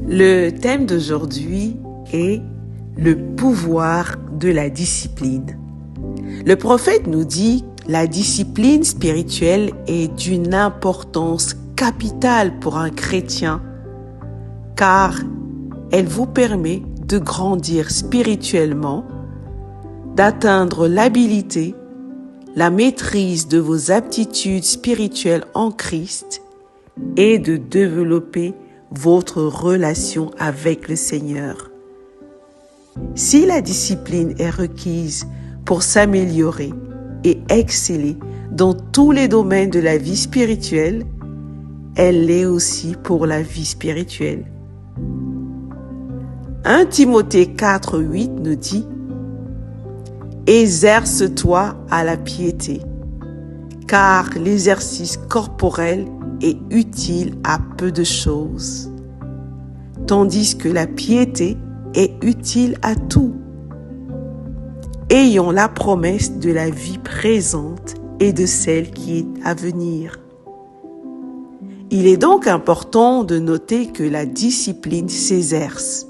Le thème d'aujourd'hui est le pouvoir de la discipline. Le prophète nous dit que la discipline spirituelle est d'une importance capitale pour un chrétien, car elle vous permet de grandir spirituellement, d'atteindre l'habilité, la maîtrise de vos aptitudes spirituelles en Christ et de développer votre relation avec le Seigneur. Si la discipline est requise pour s'améliorer et exceller dans tous les domaines de la vie spirituelle, elle l'est aussi pour la vie spirituelle. 1 Timothée 4:8 nous dit « Exerce-toi à la piété, car l'exercice corporel est utile à peu de choses, tandis que la piété est utile à tout, ayant la promesse de la vie présente et de celle qui est à venir. » Il est donc important de noter que la discipline s'exerce.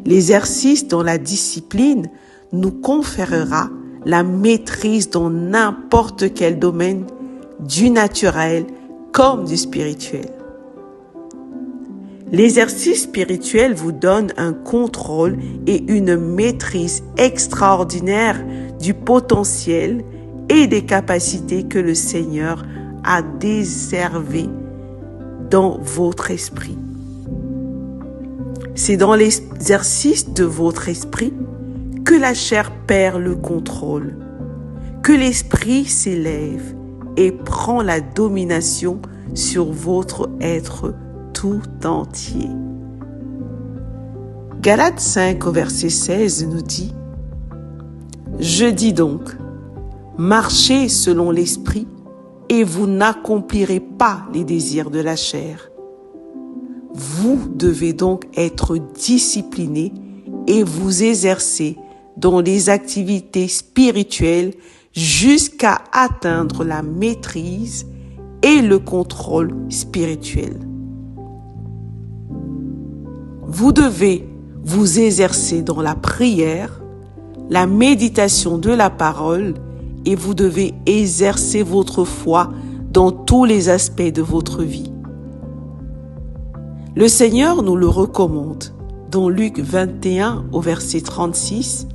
L'exercice dans la discipline nous conférera la maîtrise dans n'importe quel domaine, du naturel comme du spirituel. L'exercice spirituel vous donne un contrôle et une maîtrise extraordinaire du potentiel et des capacités que le Seigneur a réservées dans votre esprit. C'est dans l'exercice de votre esprit que la chair perd le contrôle, que l'esprit s'élève et prend la domination sur votre être tout entier. Galates 5 au verset 16 nous dit « Je dis donc, marchez selon l'esprit et vous n'accomplirez pas les désirs de la chair. Vous devez donc être disciplinés et vous exercer dans les activités spirituelles jusqu'à atteindre la maîtrise et le contrôle spirituel. Vous devez vous exercer dans la prière, la méditation de la parole et vous devez exercer votre foi dans tous les aspects de votre vie. Le Seigneur nous le recommande dans Luc 21 au verset 36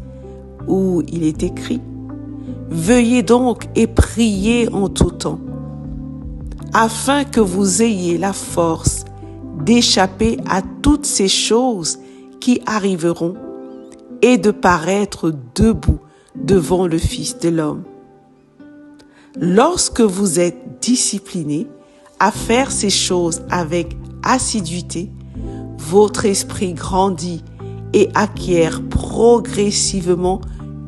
où il est écrit « Veuillez donc et priez en tout temps, afin que vous ayez la force d'échapper à toutes ces choses qui arriveront et de paraître debout devant le Fils de l'homme. Lorsque vous êtes disciplinés à faire ces choses avec assiduité, votre esprit grandit et acquiert progressivement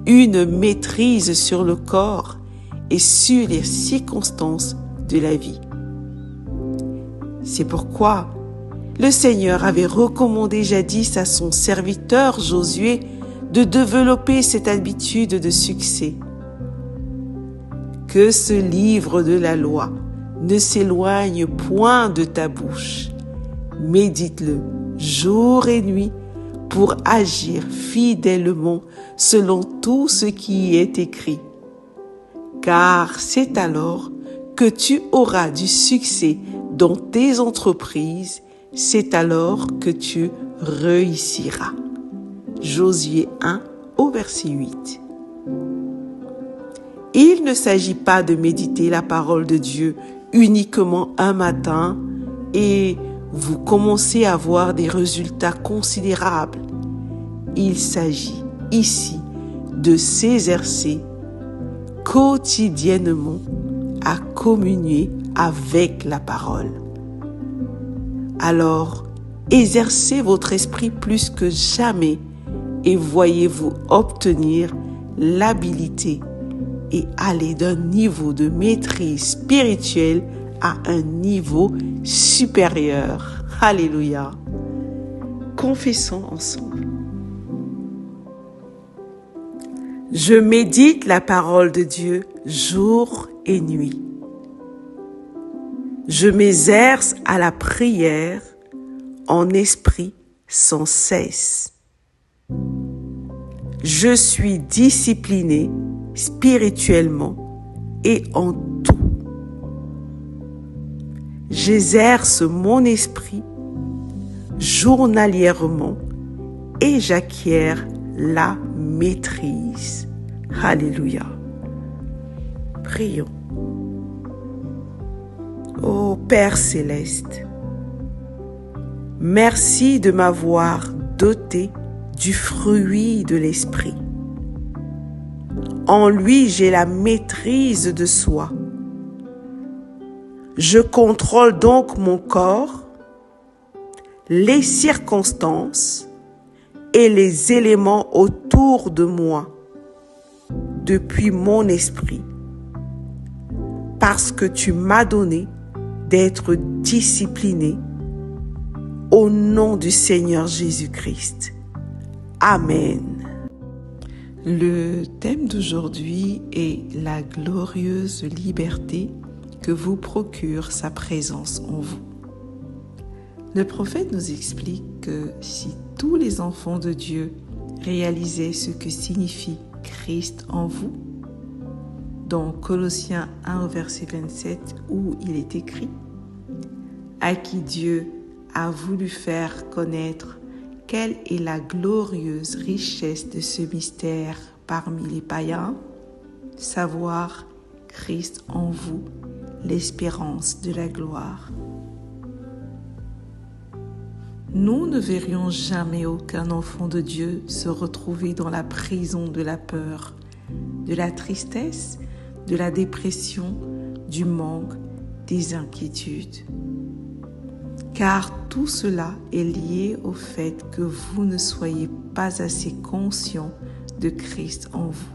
une maîtrise sur le corps et sur les circonstances de la vie. C'est pourquoi le Seigneur avait recommandé jadis à son serviteur Josué de développer cette habitude de succès. Que ce livre de la loi ne s'éloigne point de ta bouche. Médite-le jour et nuit pour agir fidèlement selon tout ce qui y est écrit. Car c'est alors que tu auras du succès dans tes entreprises, c'est alors que tu réussiras. Josué 1 au verset 8. Il ne s'agit pas de méditer la parole de Dieu uniquement un matin et vous commencez à voir des résultats considérables. Il s'agit ici de s'exercer quotidiennement à communier avec la parole. Alors, exercez votre esprit plus que jamais et voyez-vous obtenir l'habilité et aller d'un niveau de maîtrise spirituelle à un niveau supérieur. Alléluia. Confessons ensemble. Je médite la parole de Dieu jour et nuit. Je m'exerce à la prière en esprit sans cesse. Je suis discipliné spirituellement et en tout. J'exerce mon esprit journalièrement et j'acquiers la maîtrise. Alléluia. Prions. Ô Père céleste, merci de m'avoir doté du fruit de l'esprit. En lui, j'ai la maîtrise de soi. Je contrôle donc mon corps, les circonstances et les éléments autour de moi depuis mon esprit, parce que tu m'as donné d'être discipliné au nom du Seigneur Jésus-Christ. Amen. Le thème d'aujourd'hui est la glorieuse liberté que vous procure sa présence en vous. Le prophète nous explique que si tous les enfants de Dieu réalisaient ce que signifie Christ en vous, dans Colossiens 1 verset 27 où il est écrit « À qui Dieu a voulu faire connaître quelle est la glorieuse richesse de ce mystère parmi les païens, savoir Christ en vous, l'espérance de la gloire. » Nous ne verrions jamais aucun enfant de Dieu se retrouver dans la prison de la peur, de la tristesse, de la dépression, du manque, des inquiétudes. Car tout cela est lié au fait que vous ne soyez pas assez conscient de Christ en vous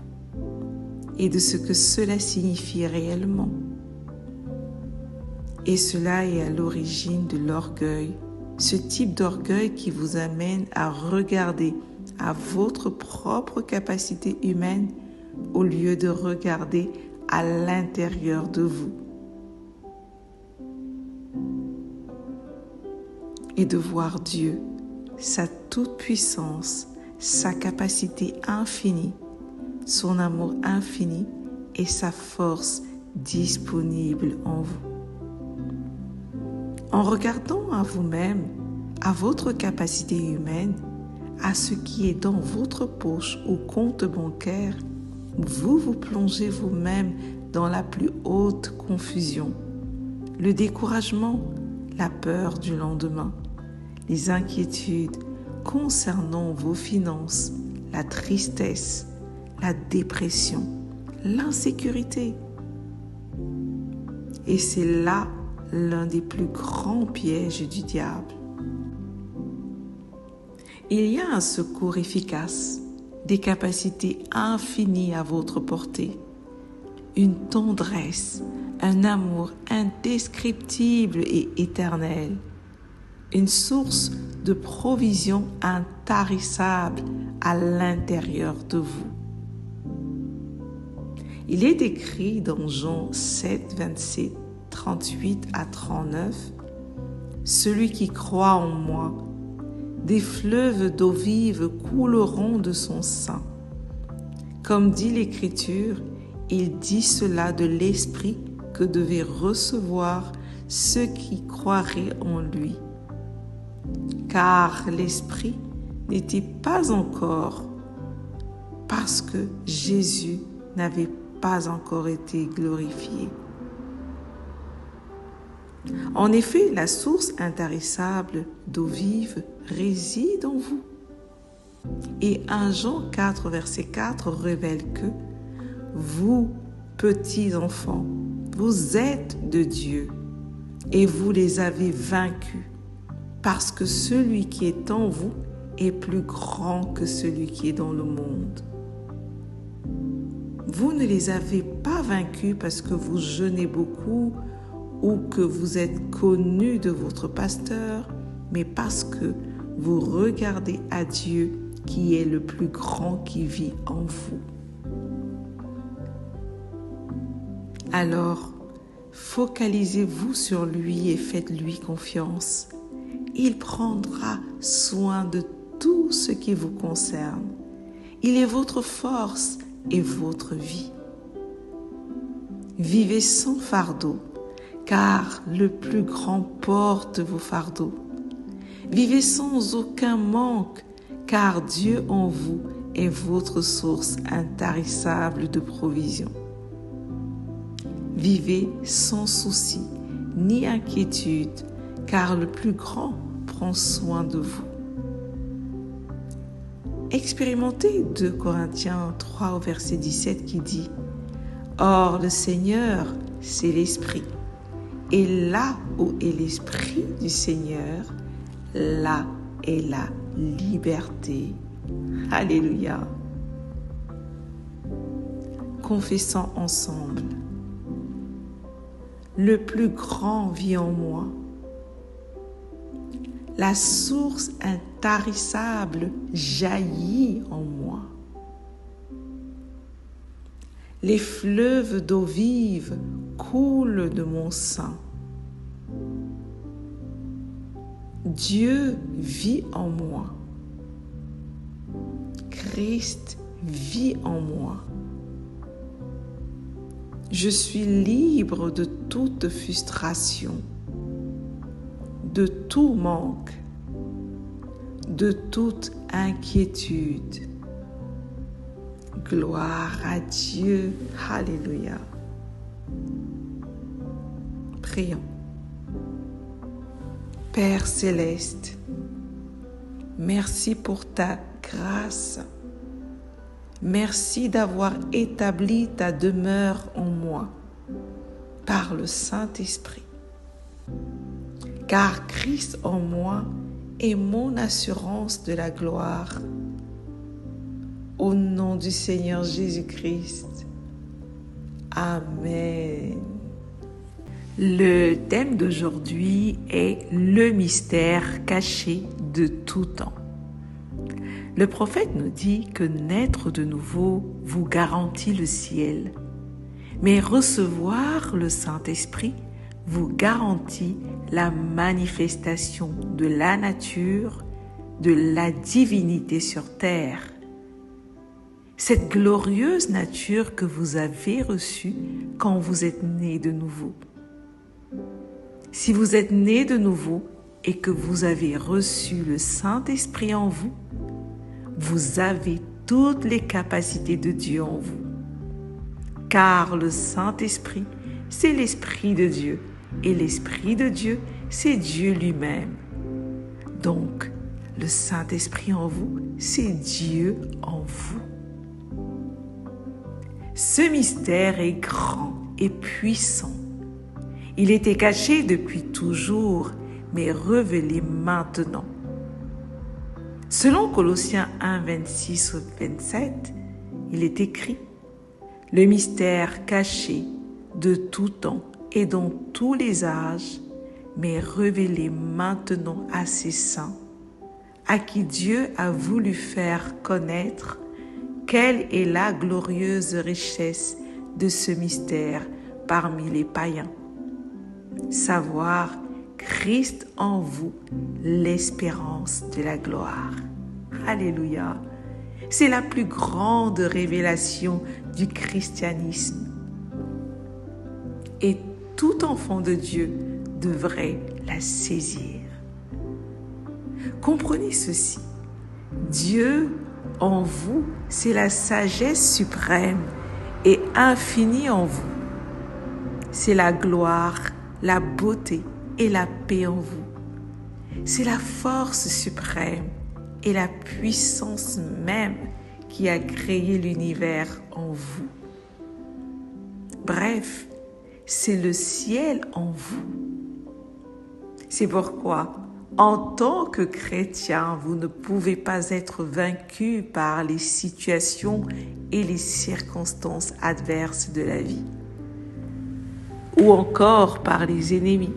et de ce que cela signifie réellement. Et cela est à l'origine de l'orgueil, ce type d'orgueil qui vous amène à regarder à votre propre capacité humaine au lieu de regarder à l'intérieur de vous et de voir Dieu, sa toute-puissance, sa capacité infinie, son amour infini et sa force disponible en vous. En regardant à vous-même, à votre capacité humaine, à ce qui est dans votre poche ou compte bancaire, vous vous plongez vous-même dans la plus haute confusion, le découragement, la peur du lendemain, les inquiétudes concernant vos finances, la tristesse, la dépression, l'insécurité. Et c'est là l'un des plus grands pièges du diable. Il y a un secours efficace, des capacités infinies à votre portée, une tendresse, un amour indescriptible et éternel, une source de provision intarissable à l'intérieur de vous. Il est écrit dans Jean 7, 27, 38 à 39, « Celui qui croit en moi, des fleuves d'eau vive couleront de son sein. » Comme dit l'Écriture, il dit cela de l'Esprit que devaient recevoir ceux qui croiraient en lui. Car l'Esprit n'était pas encore, parce que Jésus n'avait pas encore été glorifié. En effet, la source intarissable d'eau vive réside en vous. Et 1 Jean 4, verset 4 révèle que vous, petits enfants, vous êtes de Dieu et vous les avez vaincus, parce que celui qui est en vous est plus grand que celui qui est dans le monde. Vous ne les avez pas vaincus parce que vous jeûnez beaucoup ou que vous êtes connu de votre pasteur, mais parce que vous regardez à Dieu qui est le plus grand qui vit en vous. Alors, focalisez-vous sur lui et faites-lui confiance. Il prendra soin de tout ce qui vous concerne. Il est votre force et votre vie. Vivez sans fardeau, car le plus grand porte vos fardeaux. Vivez sans aucun manque, car Dieu en vous est votre source intarissable de provision. Vivez sans souci ni inquiétude, car le plus grand prend soin de vous. Expérimentez 2 Corinthiens 3 au verset 17 qui dit « Or le Seigneur, c'est l'Esprit, et là où est l'Esprit du Seigneur, là est la liberté. » Alléluia. Confessons ensemble. Le plus grand vit en moi. La source intarissable jaillit en moi. Les fleuves d'eau vive coulent de mon sein. Dieu vit en moi. Christ vit en moi. Je suis libre de toute frustration, de tout manque, de toute inquiétude. Gloire à Dieu. Alléluia. Prions. Père céleste, merci pour ta grâce. Merci d'avoir établi ta demeure en moi par le Saint-Esprit. Car Christ en moi est mon assurance de la gloire. Au nom du Seigneur Jésus-Christ. Amen. Le thème d'aujourd'hui est le mystère caché de tout temps. Le prophète nous dit que naître de nouveau vous garantit le ciel, mais recevoir le Saint-Esprit vous garantit la manifestation de la nature, de la divinité sur terre. Cette glorieuse nature que vous avez reçue quand vous êtes né de nouveau. Si vous êtes né de nouveau et que vous avez reçu le Saint-Esprit en vous, vous avez toutes les capacités de Dieu en vous. Car le Saint-Esprit, c'est l'Esprit de Dieu. Et l'Esprit de Dieu, c'est Dieu lui-même. Donc, le Saint-Esprit en vous, c'est Dieu en vous. Ce mystère est grand et puissant. Il était caché depuis toujours, mais révélé maintenant. Selon Colossiens 1, 26 au 27, il est écrit « Le mystère caché de tout temps et dans tous les âges, mais révélé maintenant à ses saints, à qui Dieu a voulu faire connaître quelle est la glorieuse richesse de ce mystère parmi les païens. Savoir Christ en vous, l'espérance de la gloire. » Alléluia. C'est la plus grande révélation du christianisme. Et tout enfant de Dieu devrait la saisir. Comprenez ceci. Dieu en vous, c'est la sagesse suprême et infinie en vous. C'est la gloire, la beauté et la paix en vous. C'est la force suprême et la puissance même qui a créé l'univers en vous. Bref, c'est le ciel en vous. C'est pourquoi, en tant que chrétien, vous ne pouvez pas être vaincu par les situations et les circonstances adverses de la vie, ou encore par les ennemis.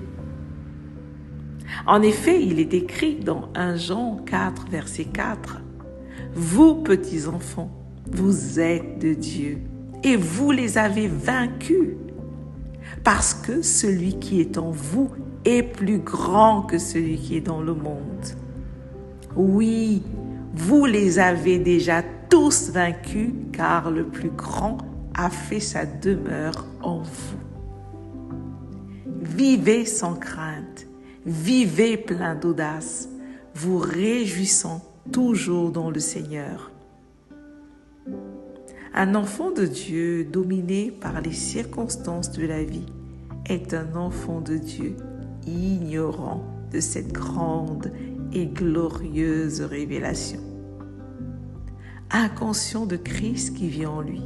En effet, il est écrit dans 1 Jean 4, verset 4, « Vous, petits enfants, vous êtes de Dieu, et vous les avez vaincus, parce que celui qui est en vous est plus grand que celui qui est dans le monde. Oui, vous les avez déjà tous vaincus, car le plus grand a fait sa demeure en vous. Vivez sans crainte, vivez plein d'audace, vous réjouissant toujours dans le Seigneur. Un enfant de Dieu dominé par les circonstances de la vie est un enfant de Dieu ignorant de cette grande et glorieuse révélation. Inconscient de Christ qui vit en lui.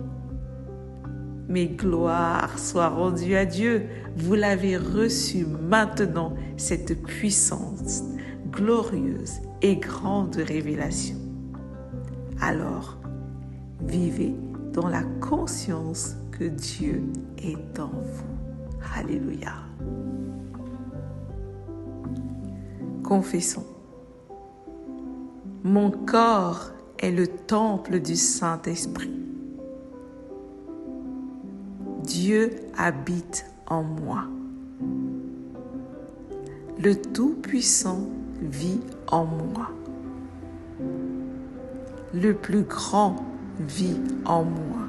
Mais gloire soit rendue à Dieu, vous l'avez reçu maintenant, cette puissance glorieuse et grande révélation. Alors, vivez dans la conscience que Dieu est en vous. Alléluia. Confessons. Mon corps est le temple du Saint-Esprit. Dieu habite en moi. Le Tout-Puissant vit en moi. Le plus grand vit en moi.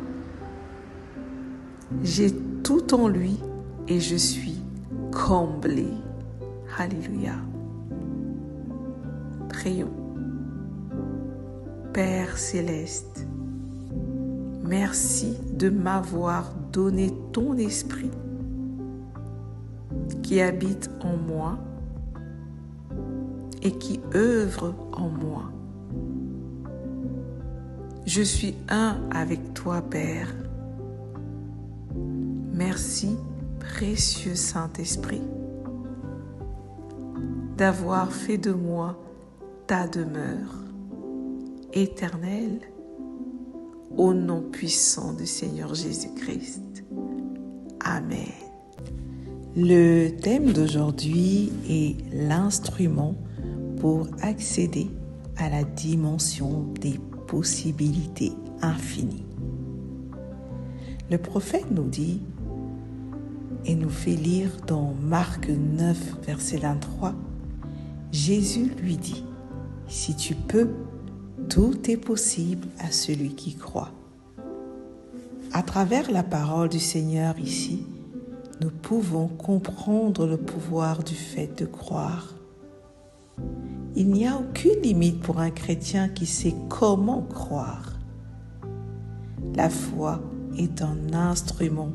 J'ai tout en lui et je suis comblé. Alléluia. Prions. Père céleste, merci de m'avoir donné ton esprit qui habite en moi et qui œuvre en moi. Je suis un avec toi, Père. Merci, précieux Saint-Esprit, d'avoir fait de moi ta demeure éternelle au nom puissant du Seigneur Jésus-Christ. Amen. Le thème d'aujourd'hui est l'instrument pour accéder à la dimension des possibilités infinies. Le prophète nous dit et nous fait lire dans Marc 9, verset 23, Jésus lui dit, « Si tu peux, tout est possible à celui qui croit. » À travers la parole du Seigneur ici, nous pouvons comprendre le pouvoir du fait de croire. Il n'y a aucune limite pour un chrétien qui sait comment croire. La foi est un instrument.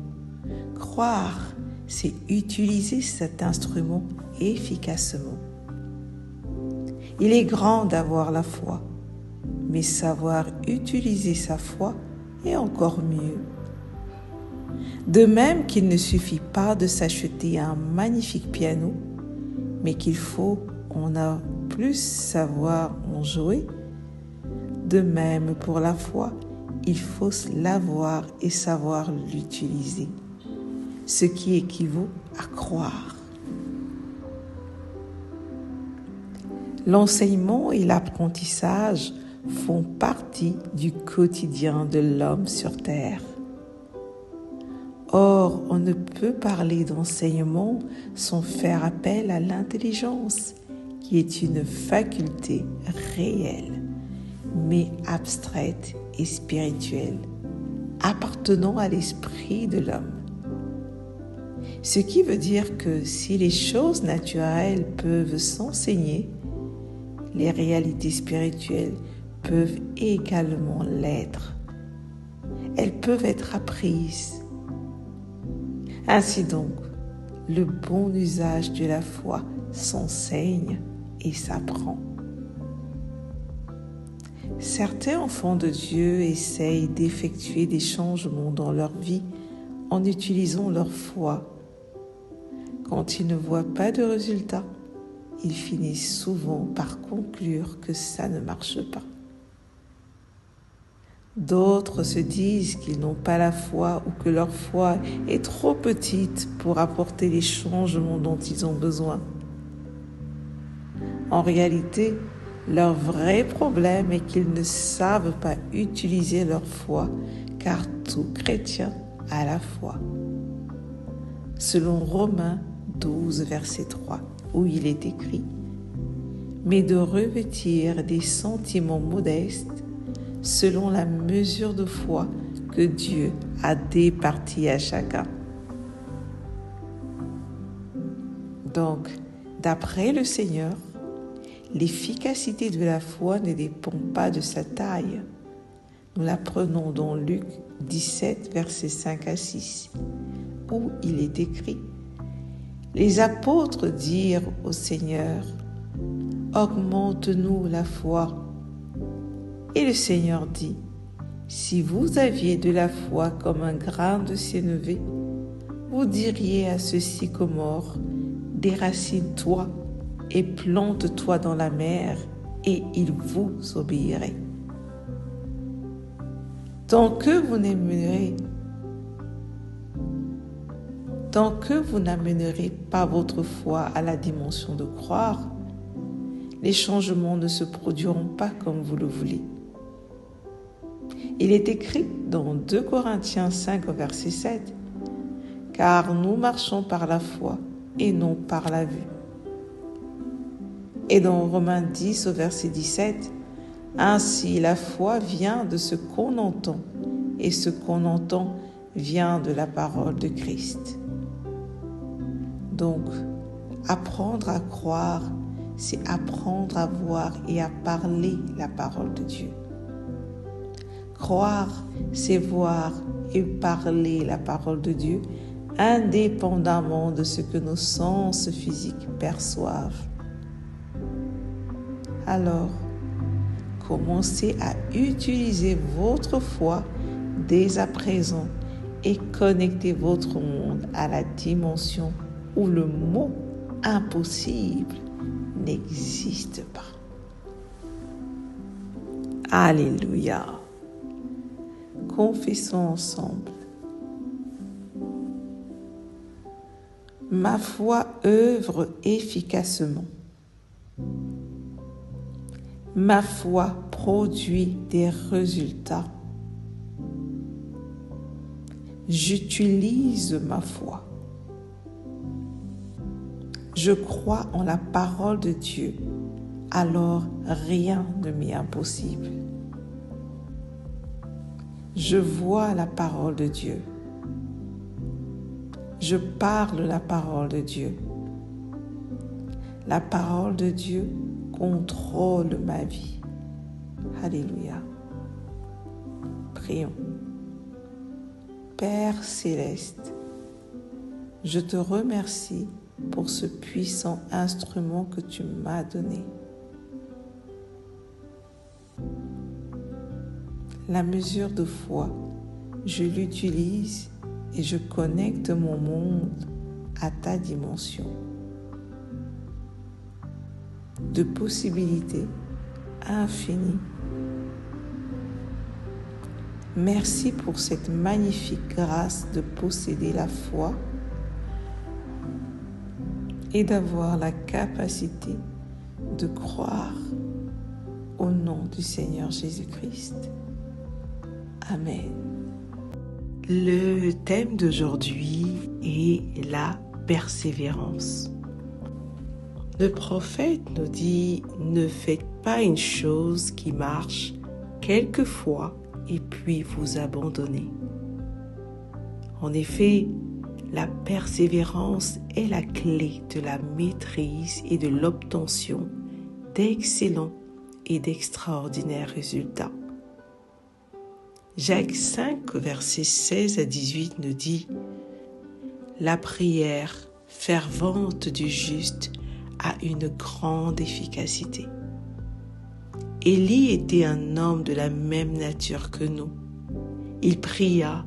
Croire, c'est utiliser cet instrument efficacement. Il est grand d'avoir la foi, mais savoir utiliser sa foi est encore mieux. De même qu'il ne suffit pas de s'acheter un magnifique piano, mais qu'il faut en plus savoir en jouer, de même pour la foi, il faut l'avoir et savoir l'utiliser, ce qui équivaut à croire. L'enseignement et l'apprentissage font partie du quotidien de l'homme sur terre. Or, on ne peut parler d'enseignement sans faire appel à l'intelligence, qui est une faculté réelle, mais abstraite et spirituelle, appartenant à l'esprit de l'homme. Ce qui veut dire que si les choses naturelles peuvent s'enseigner, les réalités spirituelles peuvent également l'être. Elles peuvent être apprises. Ainsi donc, le bon usage de la foi s'enseigne et s'apprend. Certains enfants de Dieu essayent d'effectuer des changements dans leur vie en utilisant leur foi. Quand ils ne voient pas de résultats, ils finissent souvent par conclure que ça ne marche pas. D'autres se disent qu'ils n'ont pas la foi ou que leur foi est trop petite pour apporter les changements dont ils ont besoin. En réalité, leur vrai problème est qu'ils ne savent pas utiliser leur foi, car tout chrétien a la foi. Selon Romains 12, verset 3, où il est écrit « Mais de revêtir des sentiments modestes selon la mesure de foi que Dieu a départie à chacun. » Donc, d'après le Seigneur, l'efficacité de la foi ne dépend pas de sa taille. Nous l'apprenons dans Luc 17, versets 5 à 6, où il est écrit « Les apôtres dirent au Seigneur, « Augmente-nous la foi. » Et le Seigneur dit, « Si vous aviez de la foi comme un grain de sénévé, vous diriez à ce sycomore, déracine-toi et plante-toi dans la mer, et il vous obéirait. » Tant que vous n'amènerez pas votre foi à la dimension de croire, les changements ne se produiront pas comme vous le voulez. Il est écrit dans 2 Corinthiens 5, verset 7, « Car nous marchons par la foi et non par la vue. » Et dans Romains 10, verset 17, « Ainsi la foi vient de ce qu'on entend, et ce qu'on entend vient de la parole de Christ. » Donc, apprendre à croire, c'est apprendre à voir et à parler la parole de Dieu. Croire, c'est voir et parler la parole de Dieu indépendamment de ce que nos sens physiques perçoivent. Alors, commencez à utiliser votre foi dès à présent et connectez votre monde à la dimension où le mot impossible n'existe pas. Alléluia. Confessons ensemble. Ma foi œuvre efficacement. Ma foi produit des résultats. J'utilise ma foi. Je crois en la parole de Dieu, alors rien ne m'est impossible. Je vois la parole de Dieu. Je parle la parole de Dieu. La parole de Dieu contrôle ma vie. Alléluia. Prions. Père céleste, je te remercie pour ce puissant instrument que tu m'as donné. La mesure de foi, je l'utilise et je connecte mon monde à ta dimension. De possibilités infinies. Merci pour cette magnifique grâce de posséder la foi et d'avoir la capacité de croire au nom du Seigneur Jésus-Christ. Amen. Le thème d'aujourd'hui est la persévérance. Le prophète nous dit « Ne faites pas une chose qui marche quelquefois et puis vous abandonnez. » En effet, la persévérance est la clé de la maîtrise et de l'obtention d'excellents et d'extraordinaires résultats. Jacques 5, versets 16 à 18 nous dit « La prière fervente du juste a une grande efficacité. » Élie était un homme de la même nature que nous. Il pria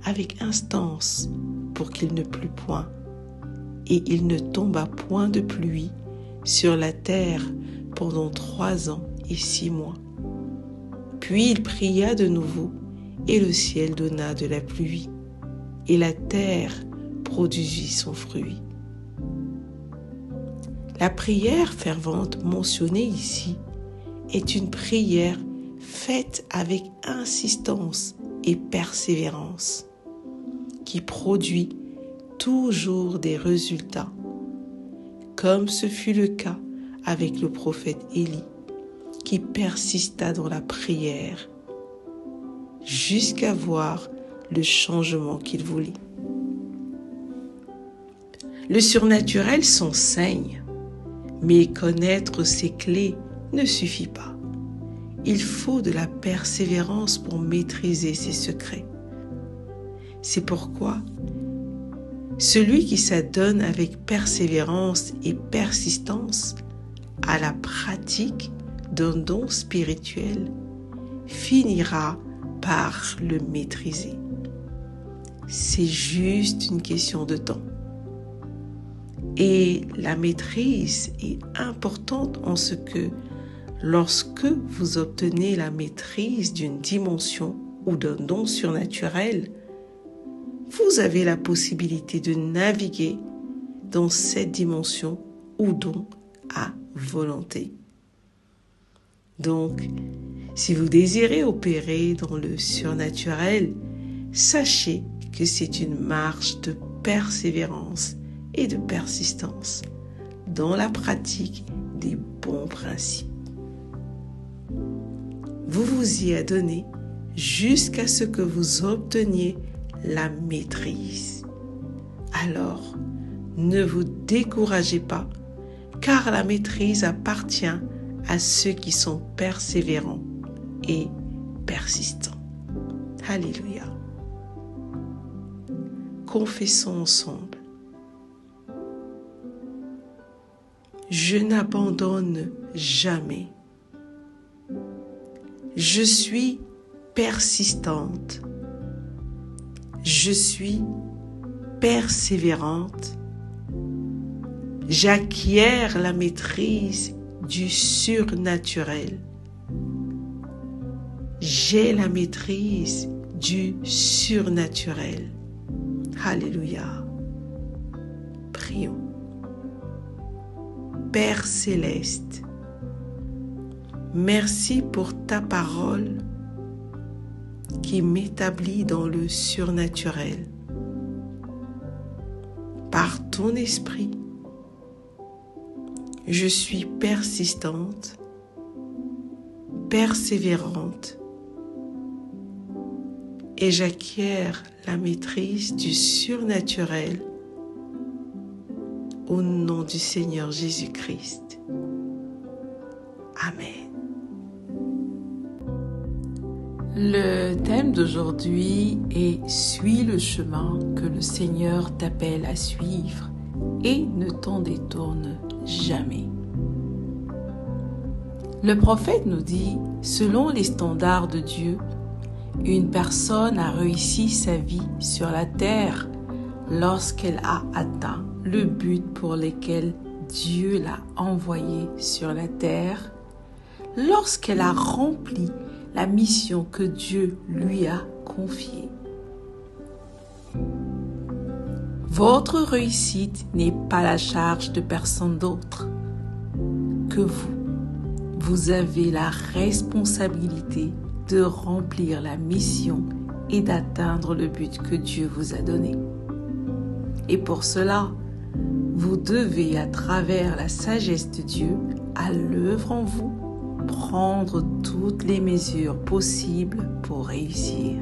avec instance pour qu'il ne plût point, et il ne tomba point de pluie sur la terre pendant 3 ans et 6 mois. Puis il pria de nouveau, et le ciel donna de la pluie, et la terre produisit son fruit. La prière fervente mentionnée ici est une prière faite avec insistance et persévérance, qui produit toujours des résultats comme ce fut le cas avec le prophète Élie, qui persista dans la prière jusqu'à voir le changement qu'il voulait. Le surnaturel s'enseigne, mais connaître ses clés ne suffit pas. Il faut de la persévérance pour maîtriser ses secrets. C'est pourquoi celui qui s'adonne avec persévérance et persistance à la pratique d'un don spirituel finira par le maîtriser. C'est juste une question de temps. Et la maîtrise est importante en ce que lorsque vous obtenez la maîtrise d'une dimension ou d'un don surnaturel, vous avez la possibilité de naviguer dans cette dimension ou don à volonté. Donc, si vous désirez opérer dans le surnaturel, sachez que c'est une marche de persévérance et de persistance dans la pratique des bons principes. Vous vous y adonnez jusqu'à ce que vous obteniez la maîtrise. Alors, ne vous découragez pas, car la maîtrise appartient à ceux qui sont persévérants et persistants. Alléluia. Confessons ensemble. Je n'abandonne jamais. Je suis persistante. Je suis persévérante. J'acquiers la maîtrise du surnaturel. J'ai la maîtrise du surnaturel. Alléluia. Prions. Père céleste, merci pour ta parole qui m'établit dans le surnaturel. Par ton esprit, je suis persistante, persévérante et j'acquiers la maîtrise du surnaturel au nom du Seigneur Jésus-Christ. Amen. Le thème d'aujourd'hui est « Suis le chemin que le Seigneur t'appelle à suivre et ne t'en détourne jamais ». Le prophète nous dit, selon les standards de Dieu, une personne a réussi sa vie sur la terre lorsqu'elle a atteint le but pour lequel Dieu l'a envoyée sur la terre, lorsqu'elle a rempli la mission que Dieu lui a confiée. Votre réussite n'est pas la charge de personne d'autre que vous. Vous avez la responsabilité de remplir la mission et d'atteindre le but que Dieu vous a donné. Et pour cela, vous devez, à travers la sagesse de Dieu, à l'œuvre en vous, prendre toutes les mesures possibles pour réussir.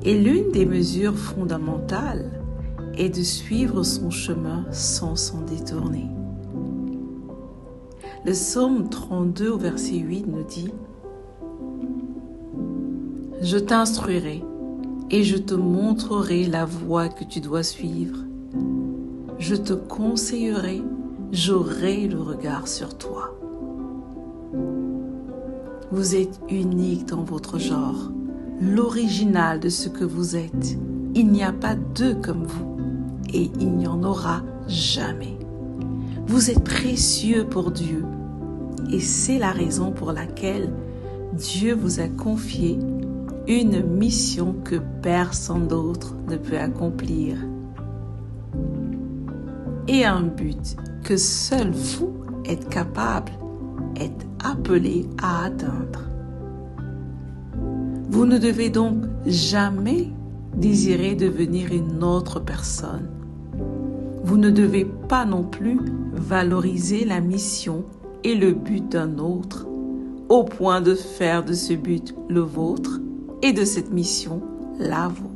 Et l'une des mesures fondamentales est de suivre son chemin sans s'en détourner. Le psaume 32 au verset 8 nous dit « Je t'instruirai et je te montrerai la voie que tu dois suivre. Je te conseillerai, j'aurai le regard sur toi. » Vous êtes unique dans votre genre, l'original de ce que vous êtes. Il n'y a pas deux comme vous et il n'y en aura jamais. Vous êtes précieux pour Dieu et c'est la raison pour laquelle Dieu vous a confié une mission que personne d'autre ne peut accomplir et un but que seul vous êtes capable, êtes appelé à atteindre. Vous ne devez donc jamais désirer devenir une autre personne. Vous ne devez pas non plus valoriser la mission et le but d'un autre, au point de faire de ce but le vôtre et de cette mission la vôtre.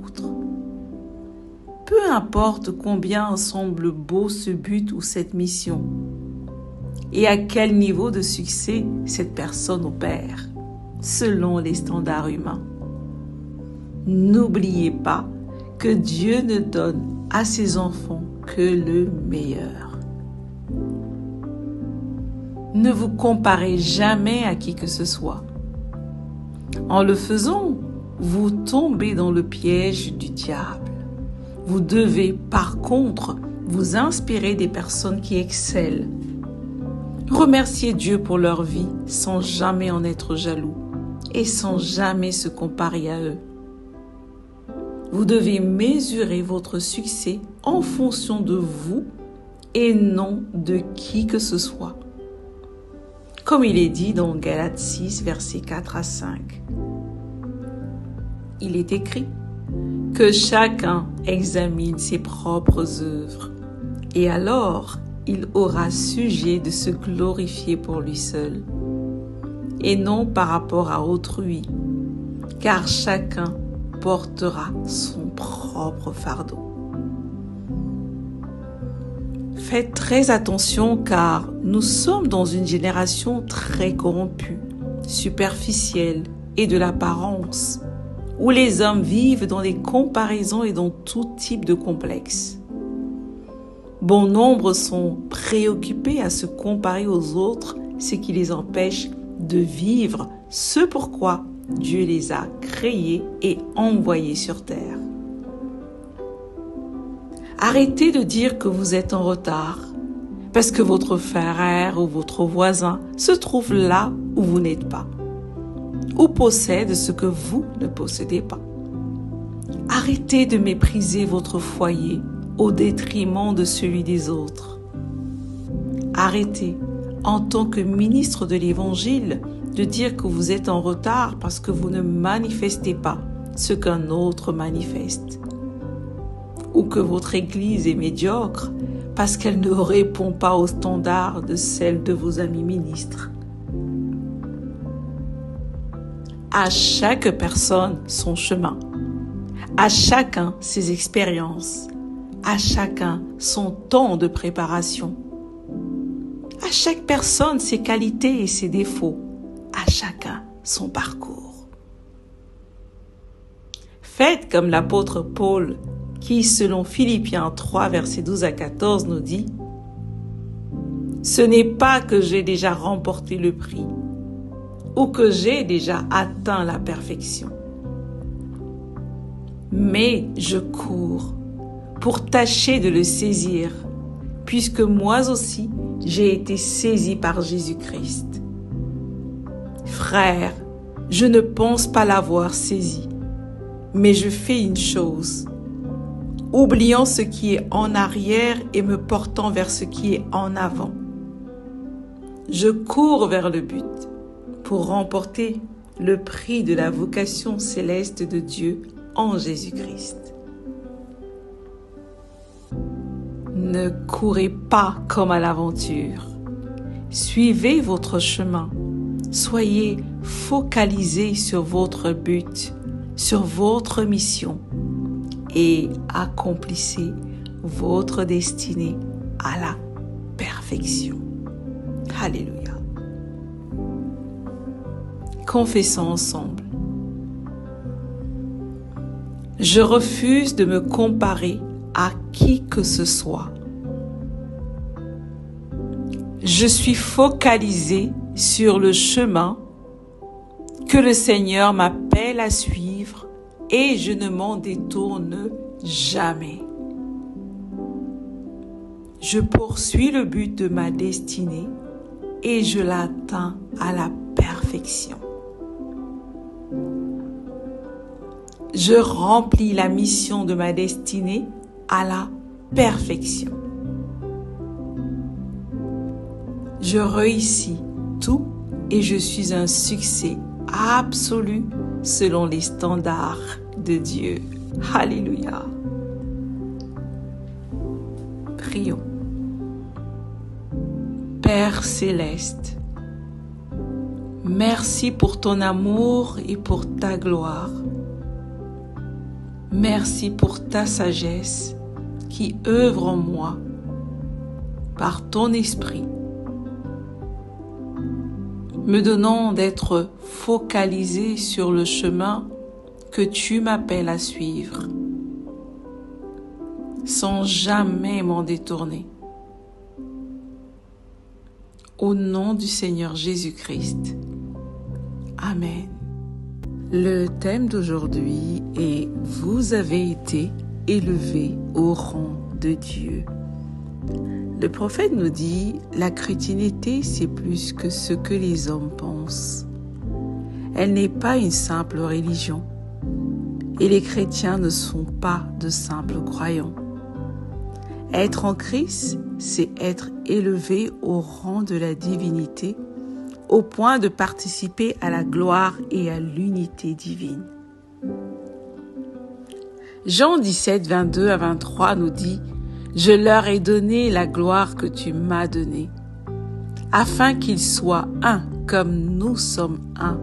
Peu importe combien semble beau ce but ou cette mission, et à quel niveau de succès cette personne opère, selon les standards humains. N'oubliez pas que Dieu ne donne à ses enfants que le meilleur. Ne vous comparez jamais à qui que ce soit. En le faisant, vous tombez dans le piège du diable. Vous devez, par contre, vous inspirer des personnes qui excellent. Remerciez Dieu pour leur vie sans jamais en être jaloux et sans jamais se comparer à eux. Vous devez mesurer votre succès en fonction de vous et non de qui que ce soit. Comme il est dit dans Galates 6, versets 4 à 5. Il est écrit que chacun examine ses propres œuvres et alors il aura sujet de se glorifier pour lui seul et non par rapport à autrui, car chacun portera son propre fardeau. Faites très attention car nous sommes dans une génération très corrompue, superficielle et de l'apparence, où les hommes vivent dans des comparaisons et dans tout type de complexes. Bon nombre sont préoccupés à se comparer aux autres, ce qui les empêche de vivre ce pourquoi Dieu les a créés et envoyés sur terre. Arrêtez de dire que vous êtes en retard parce que votre frère ou votre voisin se trouve là où vous n'êtes pas ou possède ce que vous ne possédez pas. Arrêtez de mépriser votre foyer au détriment de celui des autres. Arrêtez, en tant que ministre de l'Évangile, de dire que vous êtes en retard parce que vous ne manifestez pas ce qu'un autre manifeste. Ou que votre Église est médiocre parce qu'elle ne répond pas aux standards de celle de vos amis ministres. À chaque personne son chemin, à chacun ses expériences, à chacun son temps de préparation, à chaque personne ses qualités et ses défauts, à chacun son parcours. Faites comme l'apôtre Paul qui, selon Philippiens 3, versets 12 à 14, nous dit « Ce n'est pas que j'ai déjà remporté le prix ou que j'ai déjà atteint la perfection, mais je cours pour tâcher de le saisir, puisque moi aussi j'ai été saisi par Jésus-Christ. Frères, je ne pense pas l'avoir saisi, mais je fais une chose, oubliant ce qui est en arrière et me portant vers ce qui est en avant. Je cours vers le but pour remporter le prix de la vocation céleste de Dieu en Jésus-Christ. Ne courez pas comme à l'aventure. Suivez votre chemin. Soyez focalisés sur votre but, sur votre mission et accomplissez votre destinée à la perfection. Alléluia. Confessons ensemble. Je refuse de me comparer à qui que ce soit. Je suis focalisé sur le chemin que le Seigneur m'appelle à suivre et je ne m'en détourne jamais. Je poursuis le but de ma destinée et je l'atteins à la perfection. Je remplis la mission de ma destinée à la perfection. Je réussis tout et je suis un succès absolu selon les standards de Dieu. Alléluia. Prions. Père céleste, merci pour ton amour et pour ta gloire. Merci pour ta sagesse qui œuvre en moi par ton esprit, me donnant d'être focalisé sur le chemin que tu m'appelles à suivre, sans jamais m'en détourner. Au nom du Seigneur Jésus-Christ. Amen. Le thème d'aujourd'hui est « Vous avez été élevés au rang de Dieu ». Le prophète nous dit « La chrétienté, c'est plus que ce que les hommes pensent. Elle n'est pas une simple religion. Et les chrétiens ne sont pas de simples croyants. Être en Christ, c'est être élevé au rang de la divinité, au point de participer à la gloire et à l'unité divine. » Jean 17, 22 à 23 nous dit « Je leur ai donné la gloire que tu m'as donnée, afin qu'ils soient un comme nous sommes un,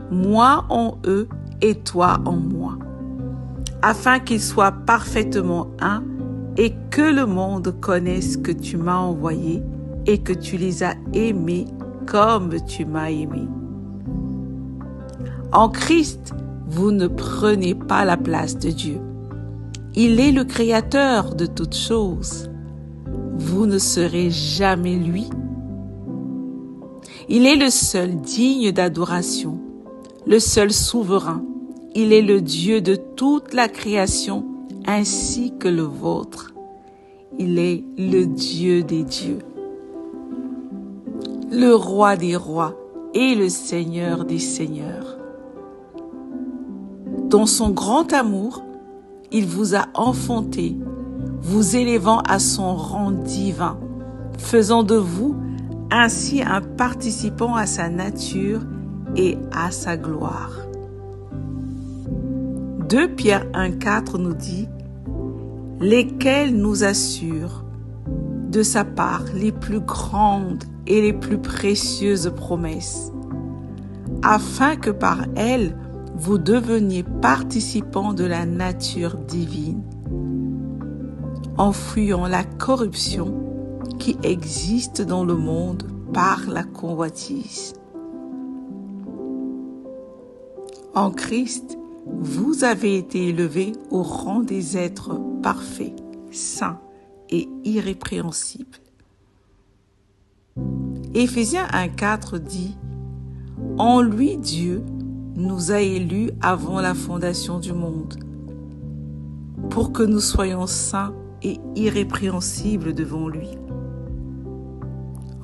moi en eux et toi en moi, afin qu'ils soient parfaitement un et que le monde connaisse que tu m'as envoyé et que tu les as aimés comme tu m'as aimé. En Christ, vous ne prenez pas la place de Dieu. Il est le créateur de toutes choses. Vous ne serez jamais lui. Il est le seul digne d'adoration, le seul souverain. Il est le Dieu de toute la création ainsi que le vôtre. Il est le Dieu des dieux, le roi des rois et le Seigneur des seigneurs. Dans son grand amour, il vous a enfanté, vous élevant à son rang divin, faisant de vous ainsi un participant à sa nature et à sa gloire. 2 Pierre 1,4 nous dit « Lesquels nous assurent de sa part les plus grandes et les plus précieuses promesses, afin que par elles, vous deveniez participants de la nature divine, en fuyant la corruption qui existe dans le monde par la convoitise. » En Christ, vous avez été élevés au rang des êtres parfaits, saints et irrépréhensibles. Éphésiens 1,4 dit « En lui, Dieu nous a élus avant la fondation du monde, pour que nous soyons saints et irrépréhensibles devant lui.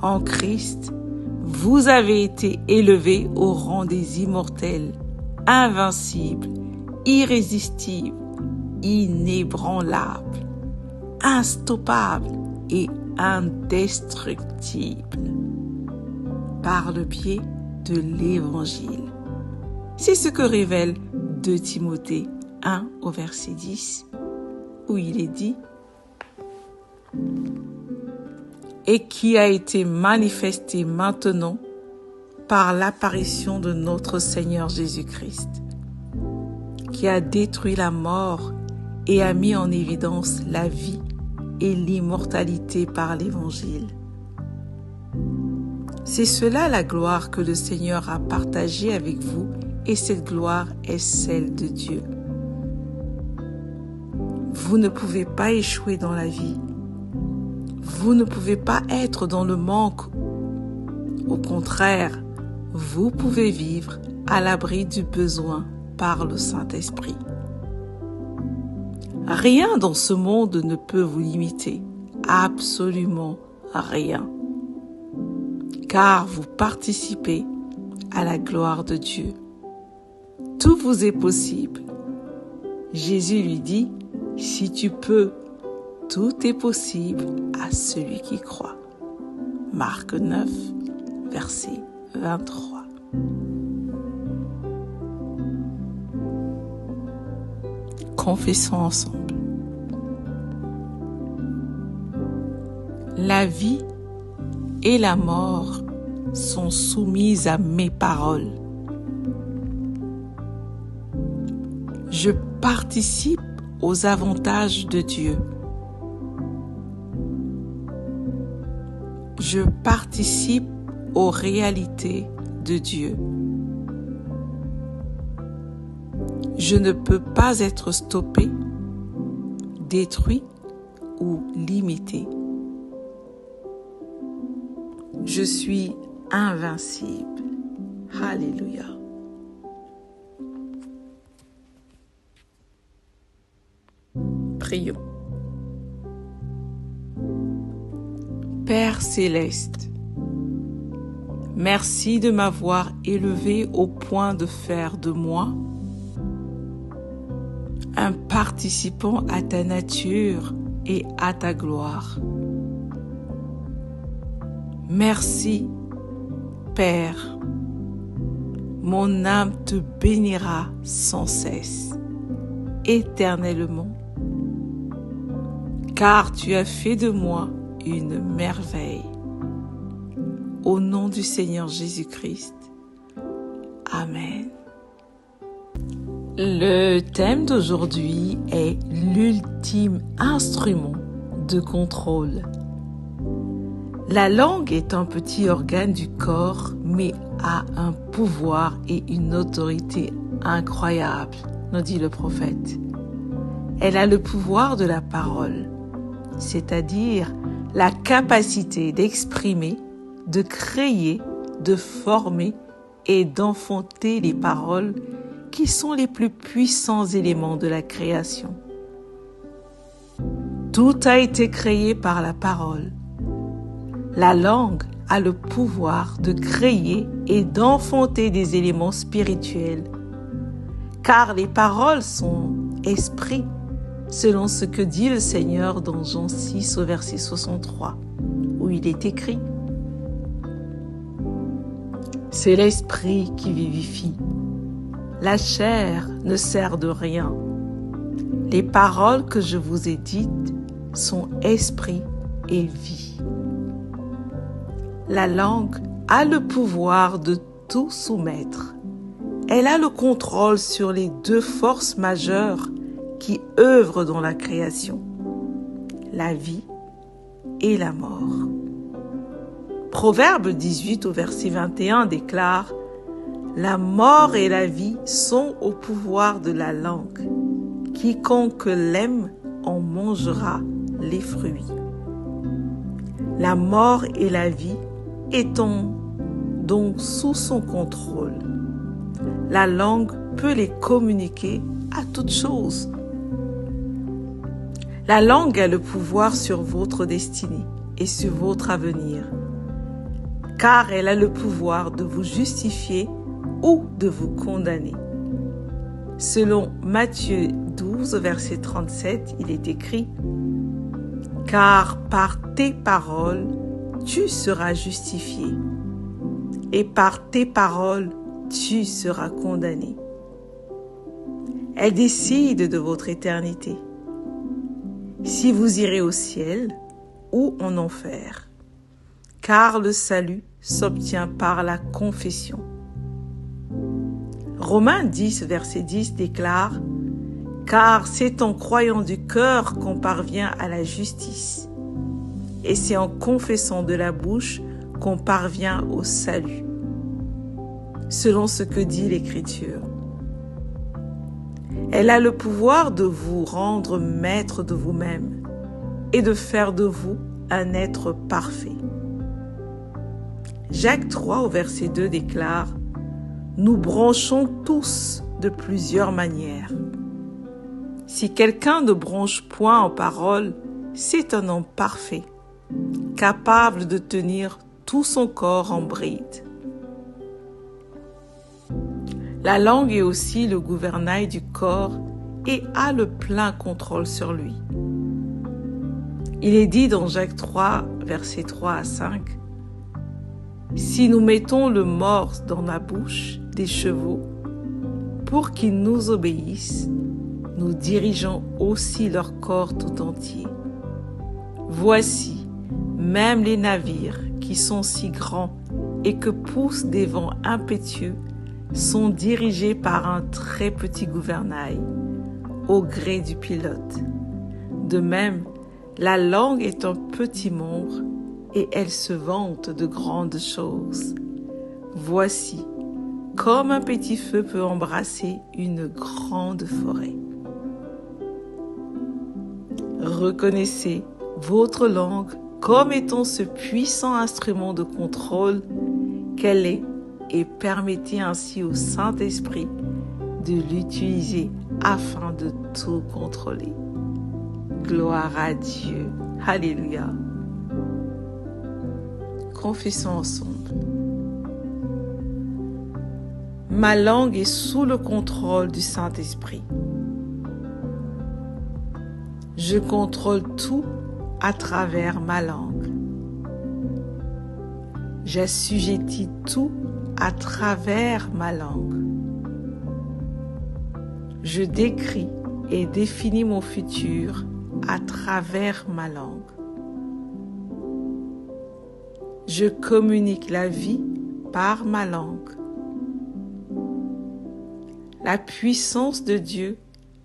En Christ, vous avez été élevés au rang des immortels, invincibles, irrésistibles, inébranlables, instoppables et indestructibles par le biais de l'Évangile. » C'est ce que révèle 2 Timothée 1 au verset 10, où il est dit « Et qui a été manifesté maintenant par l'apparition de notre Seigneur Jésus-Christ, qui a détruit la mort et a mis en évidence la vie et l'immortalité par l'Évangile. C'est cela la gloire que le Seigneur a partagée avec vous, et cette gloire est celle de Dieu. Vous ne pouvez pas échouer dans la vie. Vous ne pouvez pas être dans le manque. Au contraire, vous pouvez vivre à l'abri du besoin par le Saint-Esprit. Rien dans ce monde ne peut vous limiter, absolument rien, car vous participez à la gloire de Dieu. Tout vous est possible. Jésus lui dit, « Si tu peux, tout est possible à celui qui croit. » Marc 9, verset 23. Confessons ensemble. La vie et la mort sont soumises à mes paroles. Je participe aux avantages de Dieu. Je participe aux réalités de Dieu. Je ne peux pas être stoppé, détruit ou limité. Je suis invincible. Alléluia. Prions. Père céleste, merci de m'avoir élevé au point de faire de moi un participant à ta nature et à ta gloire. Merci, Père. Mon âme te bénira sans cesse, éternellement, car tu as fait de moi une merveille. Au nom du Seigneur Jésus-Christ. Amen. Le thème d'aujourd'hui est l'ultime instrument de contrôle. La langue est un petit organe du corps, mais a un pouvoir et une autorité incroyables, nous dit le prophète. Elle a le pouvoir de la parole, c'est-à-dire la capacité d'exprimer, de créer, de former et d'enfanter les paroles qui sont les plus puissants éléments de la création. Tout a été créé par la parole. La langue a le pouvoir de créer et d'enfanter des éléments spirituels, car les paroles sont esprit, selon ce que dit le Seigneur dans Jean 6 au verset 63, où il est écrit: c'est l'esprit qui vivifie. La chair ne sert de rien. Les paroles que je vous ai dites sont esprit et vie. La langue a le pouvoir de tout soumettre. Elle a le contrôle sur les deux forces majeures qui œuvrent dans la création, la vie et la mort. Proverbe 18 au verset 21 déclare: la mort et la vie sont au pouvoir de la langue. Quiconque l'aime en mangera les fruits. La mort et la vie étant donc sous son contrôle, la langue peut les communiquer à toute chose. La langue a le pouvoir sur votre destinée et sur votre avenir, car elle a le pouvoir de vous justifier ou de vous condamner. Selon Matthieu 12, verset 37, il est écrit: « Car par tes paroles, tu seras justifié, et par tes paroles, tu seras condamné. » Elle décide de votre éternité, si vous irez au ciel ou en enfer, car le salut s'obtient par la confession. Romains 10, verset 10 déclare: « Car c'est en croyant du cœur qu'on parvient à la justice, et c'est en confessant de la bouche qu'on parvient au salut. » Selon ce que dit l'Écriture. Elle a le pouvoir de vous rendre maître de vous-même et de faire de vous un être parfait. Jacques 3 au verset 2 déclare: « Nous branchons tous de plusieurs manières. Si quelqu'un ne branche point en parole, c'est un homme parfait, capable de tenir tout son corps en bride. » La langue est aussi le gouvernail du corps et a le plein contrôle sur lui. Il est dit dans Jacques 3, versets 3 à 5, « Si nous mettons le morse dans la bouche des chevaux pour qu'ils nous obéissent, nous dirigeons aussi leur corps tout entier. Voici, même les navires qui sont si grands et que poussent des vents impétueux sont dirigés par un très petit gouvernail, au gré du pilote. De même, la langue est un petit membre et elle se vante de grandes choses. Voici comme un petit feu peut embrasser une grande forêt. Reconnaissez votre langue comme étant ce puissant instrument de contrôle qu'elle est et permettez ainsi au Saint-Esprit de l'utiliser afin de tout contrôler. Gloire à Dieu. Alléluia. Confessons ensemble. Ma langue est sous le contrôle du Saint-Esprit. Je contrôle tout à travers ma langue. J'assujettis tout à travers ma langue. Je décris et définis mon futur à travers ma langue. Je communique la vie par ma langue. La puissance de Dieu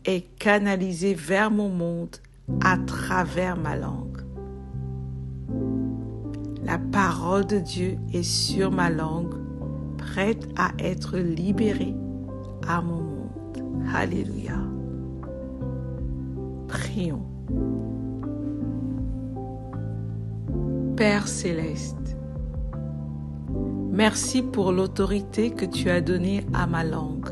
est canalisée vers mon monde à travers ma langue. La parole de Dieu est sur ma langue, prête à être libérée à mon monde. Alléluia. Prions. Père céleste, merci pour l'autorité que tu as donnée à ma langue.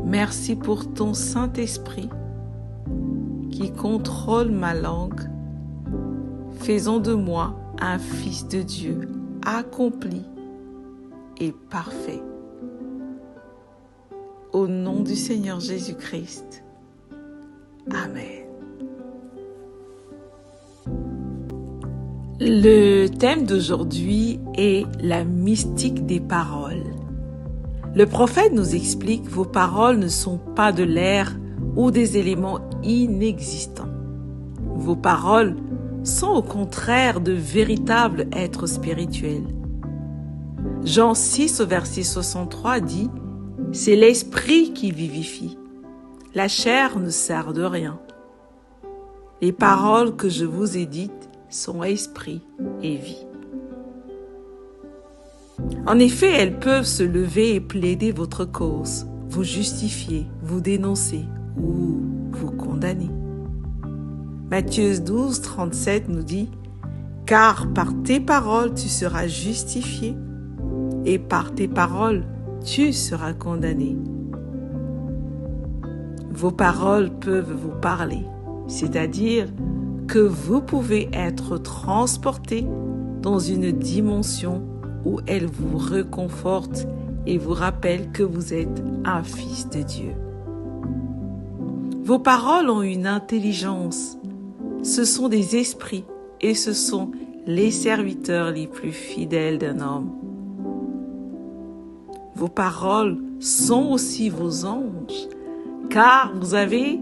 Merci pour ton Saint-Esprit qui contrôle ma langue. Faisons de moi un fils de Dieu accompli et parfait. Au nom du Seigneur Jésus-Christ. Amen. Le thème d'aujourd'hui est la mystique des paroles. Le prophète nous explique que vos paroles ne sont pas de l'air ou des éléments inexistants. Vos paroles sont au contraire de véritables êtres spirituels. Jean 6 au verset 63 dit « C'est l'esprit qui vivifie. La chair ne sert de rien. Les paroles que je vous ai dites sont esprit et vie. » En effet, elles peuvent se lever et plaider votre cause, vous justifier, vous dénoncer ou vous condamner. Matthieu 12, 37 nous dit « Car par tes paroles tu seras justifié et par tes paroles tu seras condamné. » Vos paroles peuvent vous parler, c'est-à-dire que vous pouvez être transporté dans une dimension où elle vous réconforte et vous rappelle que vous êtes un fils de Dieu. Vos paroles ont une intelligence. Ce sont des esprits et ce sont les serviteurs les plus fidèles d'un homme. Vos paroles sont aussi vos anges, car vous avez,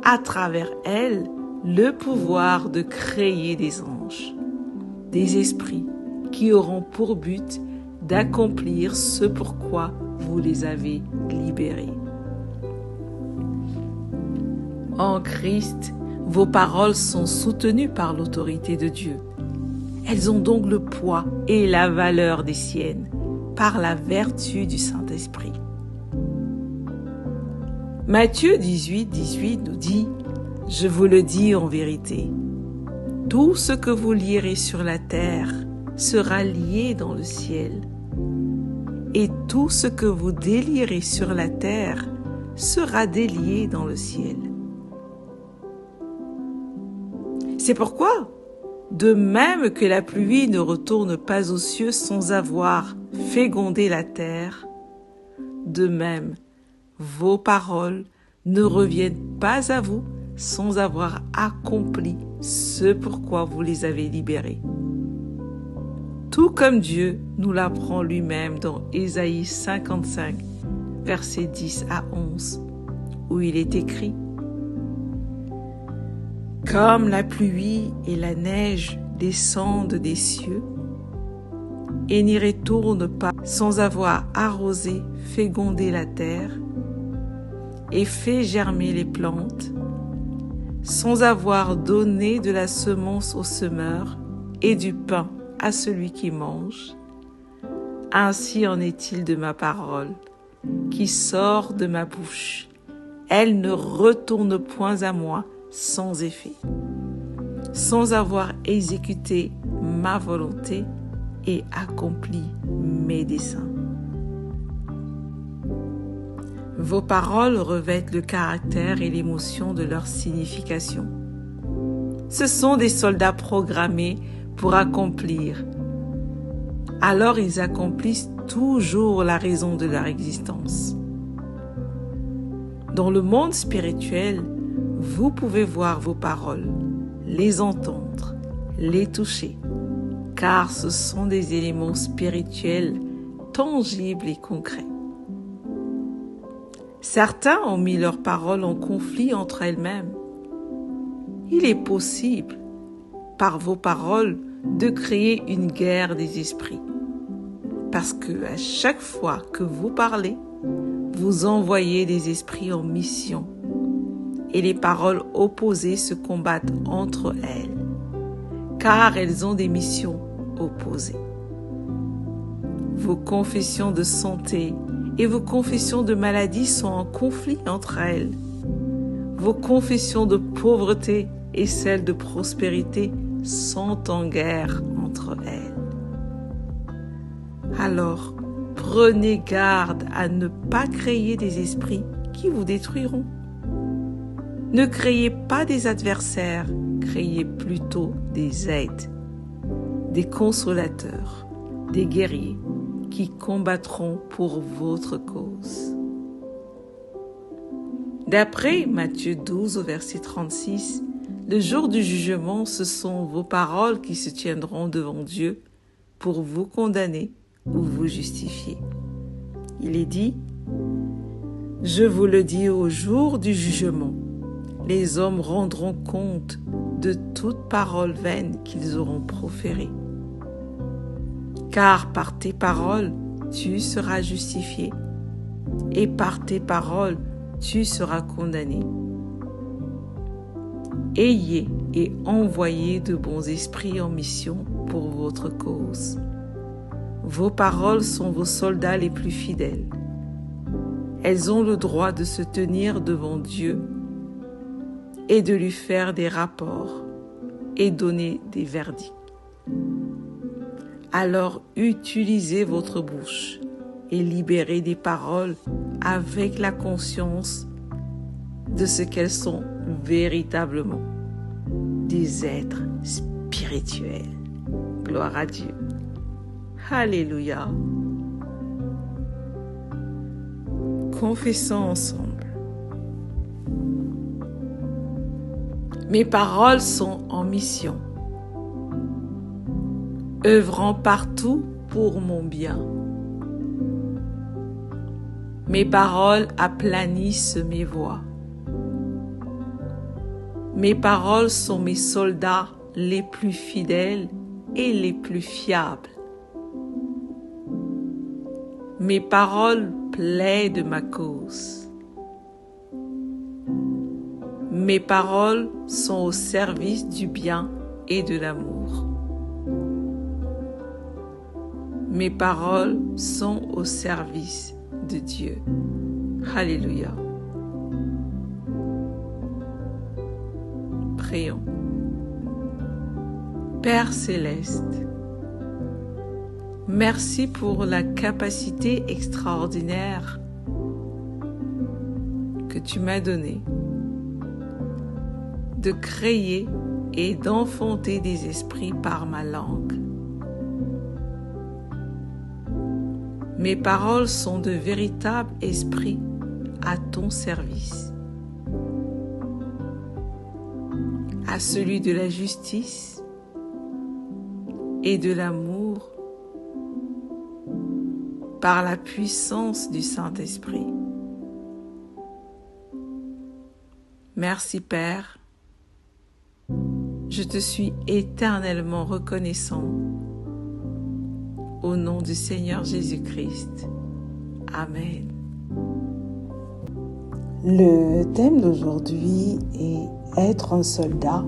à travers elles, le pouvoir de créer des anges, des esprits qui auront pour but d'accomplir ce pourquoi vous les avez libérés. En Christ, vos paroles sont soutenues par l'autorité de Dieu. Elles ont donc le poids et la valeur des siennes par la vertu du Saint-Esprit. Matthieu 18, 18 nous dit « Je vous le dis en vérité, tout ce que vous lierez sur la terre sera lié dans le ciel, et tout ce que vous délierez sur la terre sera délié dans le ciel. » C'est pourquoi, de même que la pluie ne retourne pas aux cieux sans avoir fécondé la terre, de même, vos paroles ne reviennent pas à vous sans avoir accompli ce pourquoi vous les avez libérés. Tout comme Dieu nous l'apprend lui-même dans Ésaïe 55, versets 10 à 11, où il est écrit Comme la pluie et la neige descendent des cieux et n'y retournent pas sans avoir arrosé, fécondé la terre et fait germer les plantes, sans avoir donné de la semence au semeur et du pain à celui qui mange, ainsi en est-il de ma parole qui sort de ma bouche. Elle ne retourne point à moi sans effet, sans avoir exécuté ma volonté et accompli mes desseins. Vos paroles revêtent le caractère et l'émotion de leur signification. Ce sont des soldats programmés pour accomplir. Alors ils accomplissent toujours la raison de leur existence. Dans le monde spirituel, vous pouvez voir vos paroles, les entendre, les toucher, car ce sont des éléments spirituels tangibles et concrets. Certains ont mis leurs paroles en conflit entre elles-mêmes. Il est possible, par vos paroles, de créer une guerre des esprits. Parce que à chaque fois que vous parlez, vous envoyez des esprits en mission et les paroles opposées se combattent entre elles, car elles ont des missions opposées. Vos confessions de santé et vos confessions de maladie sont en conflit entre elles. Vos confessions de pauvreté et celles de prospérité sont en guerre entre elles. Alors, prenez garde à ne pas créer des esprits qui vous détruiront. Ne créez pas des adversaires, créez plutôt des aides, des consolateurs, des guerriers qui combattront pour votre cause. D'après Matthieu 12 au verset 36, le jour du jugement, ce sont vos paroles qui se tiendront devant Dieu pour vous condamner ou vous justifier. Il est dit, « Je vous le dis au jour du jugement, les hommes rendront compte de toute parole vaine qu'ils auront proférée. Car par tes paroles, tu seras justifié, et par tes paroles, tu seras condamné. Ayez et envoyez de bons esprits en mission pour votre cause. Vos paroles sont vos soldats les plus fidèles. Elles ont le droit de se tenir devant Dieu et de lui faire des rapports et donner des verdicts. Alors utilisez votre bouche et libérez des paroles avec la conscience de ce qu'elles sont véritablement, des êtres spirituels. Gloire à Dieu. Alléluia. Confessons ensemble. Mes paroles sont en mission, œuvrant partout pour mon bien. Mes paroles aplanissent mes voies. Mes paroles sont mes soldats les plus fidèles et les plus fiables. Mes paroles plaident ma cause. Mes paroles sont au service du bien et de l'amour. Mes paroles sont au service de Dieu. Alléluia. Prions. Père céleste, merci pour la capacité extraordinaire que tu m'as donnée de créer et d'enfanter des esprits par ma langue. Mes paroles sont de véritables esprits à ton service, à celui de la justice et de l'amour par la puissance du Saint-Esprit. Merci Père, Je te suis éternellement reconnaissant. Au nom du Seigneur Jésus-Christ. Amen. Le thème d'aujourd'hui est être un soldat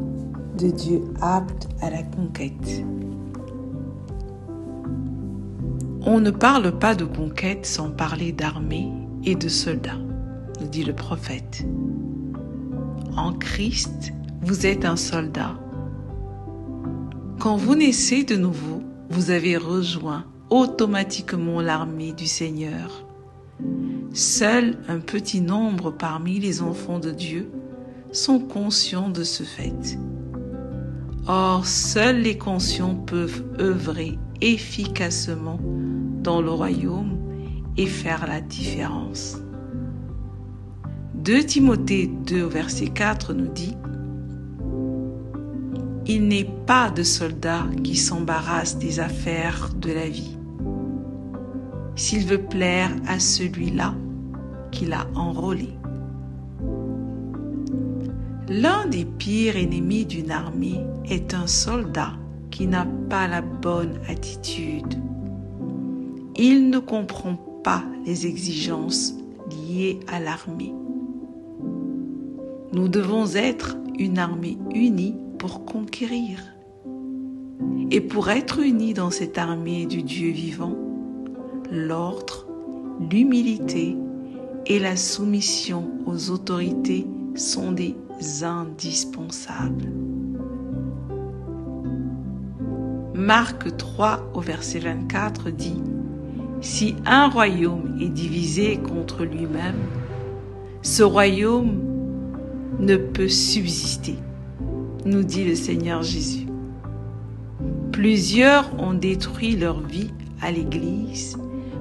de Dieu apte à la conquête. On ne parle pas de conquête sans parler d'armée et de soldats, nous dit le prophète. En Christ, vous êtes un soldat. Quand vous naissez de nouveau, vous avez rejoint automatiquement l'armée du Seigneur. Seul un petit nombre parmi les enfants de Dieu sont conscients de ce fait. Or, seuls les conscients peuvent œuvrer efficacement dans le royaume et faire la différence. 2 Timothée 2, verset 4 nous dit « Il n'est pas de soldat qui s'embarrasse des affaires de la vie, s'il veut plaire à celui-là qui l'a enrôlé. » L'un des pires ennemis d'une armée est un soldat qui n'a pas la bonne attitude. Il ne comprend pas les exigences liées à l'armée. Nous devons être une armée unie pour conquérir. Et pour être unis dans cette armée du Dieu vivant, l'ordre, l'humilité et la soumission aux autorités sont des indispensables. Marc 3 au verset 24 dit « Si un royaume est divisé contre lui-même, ce royaume ne peut subsister, nous dit le Seigneur Jésus. Plusieurs ont détruit leur vie à l'Église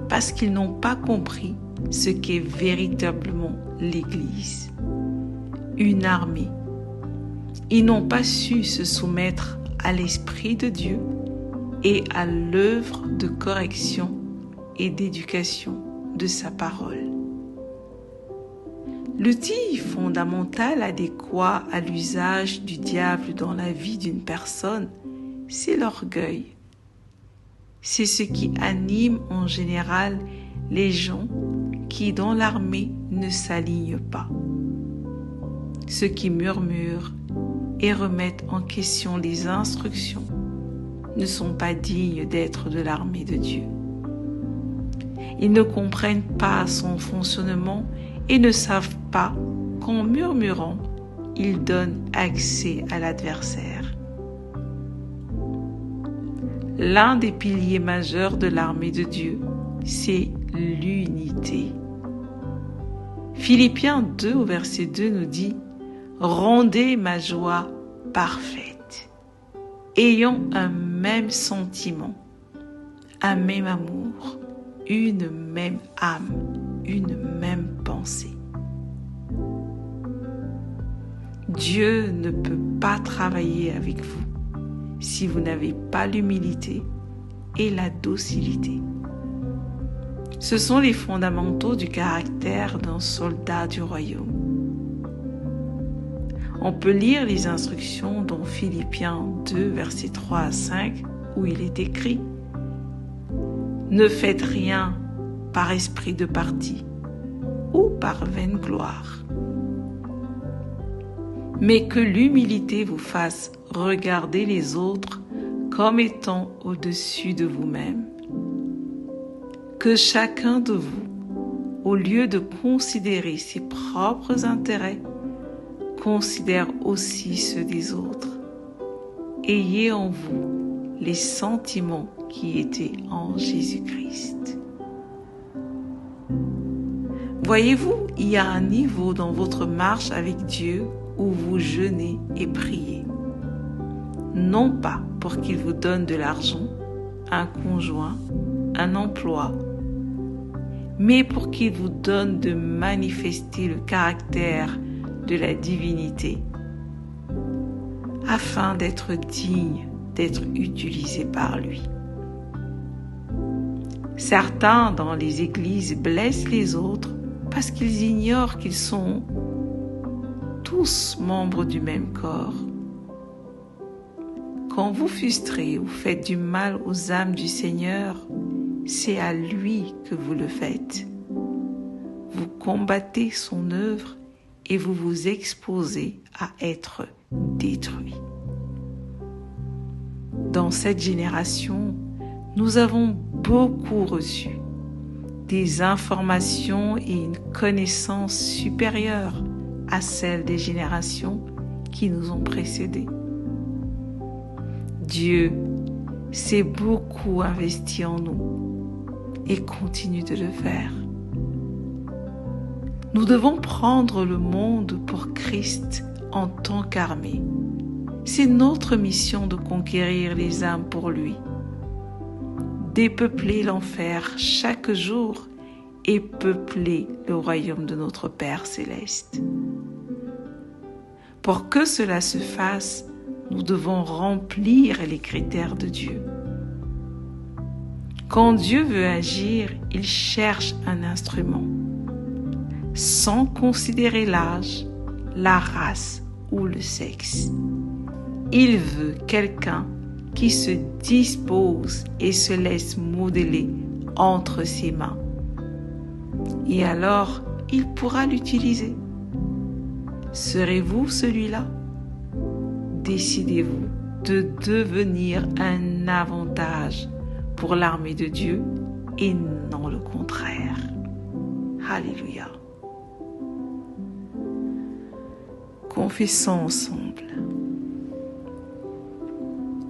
parce qu'ils n'ont pas compris ce qu'est véritablement l'Église. Une armée. Ils n'ont pas su se soumettre à l'Esprit de Dieu et à l'œuvre de correction et d'éducation de sa parole. L'outil fondamental adéquat à l'usage du diable dans la vie d'une personne, c'est l'orgueil. C'est ce qui anime en général les gens qui dans l'armée ne s'alignent pas. Ceux qui murmurent et remettent en question les instructions ne sont pas dignes d'être de l'armée de Dieu. Ils ne comprennent pas son fonctionnement et ne savent pas qu'en murmurant, ils donnent accès à l'adversaire. L'un des piliers majeurs de l'armée de Dieu, c'est l'unité. Philippiens 2 au verset 2 nous dit « Rendez ma joie parfaite, ayant un même sentiment, un même amour, une même âme, une même pensée. » Dieu ne peut pas travailler avec vous si vous n'avez pas l'humilité et la docilité. Ce sont les fondamentaux du caractère d'un soldat du royaume. On peut lire les instructions dans Philippiens 2, versets 3 à 5, où il est écrit « Ne faites rien par esprit de parti ou par vaine gloire, mais que l'humilité vous fasse regarder les autres comme étant au-dessus de vous-même. Que chacun de vous, au lieu de considérer ses propres intérêts, considère aussi ceux des autres. Ayez en vous les sentiments qui étaient en Jésus-Christ. » Voyez-vous, il y a un niveau dans votre marche avec Dieu où vous jeûnez et priez. Non pas pour qu'il vous donne de l'argent, un conjoint, un emploi, mais pour qu'il vous donne de manifester le caractère de la divinité, afin d'être digne d'être utilisé par lui. Certains dans les églises blessent les autres parce qu'ils ignorent qu'ils sont tous membres du même corps. Quand vous frustrez ou faites du mal aux âmes du Seigneur, c'est à lui que vous le faites. Vous combattez son œuvre et vous vous exposez à être détruit. Dans cette génération, nous avons beaucoup reçu des informations et une connaissance supérieure à celle des générations qui nous ont précédés. Dieu s'est beaucoup investi en nous et continue de le faire. Nous devons prendre le monde pour Christ en tant qu'armée. C'est notre mission de conquérir les âmes pour lui, dépeupler l'enfer chaque jour et peupler le royaume de notre Père céleste. Pour que cela se fasse, nous devons remplir les critères de Dieu. Quand Dieu veut agir, il cherche un instrument, sans considérer l'âge, la race ou le sexe. Il veut quelqu'un qui se dispose et se laisse modeler entre ses mains. Et alors, il pourra l'utiliser. Serez-vous celui-là? Décidez-vous de devenir un avantage pour l'armée de Dieu et non le contraire. Alléluia. Confessons ensemble.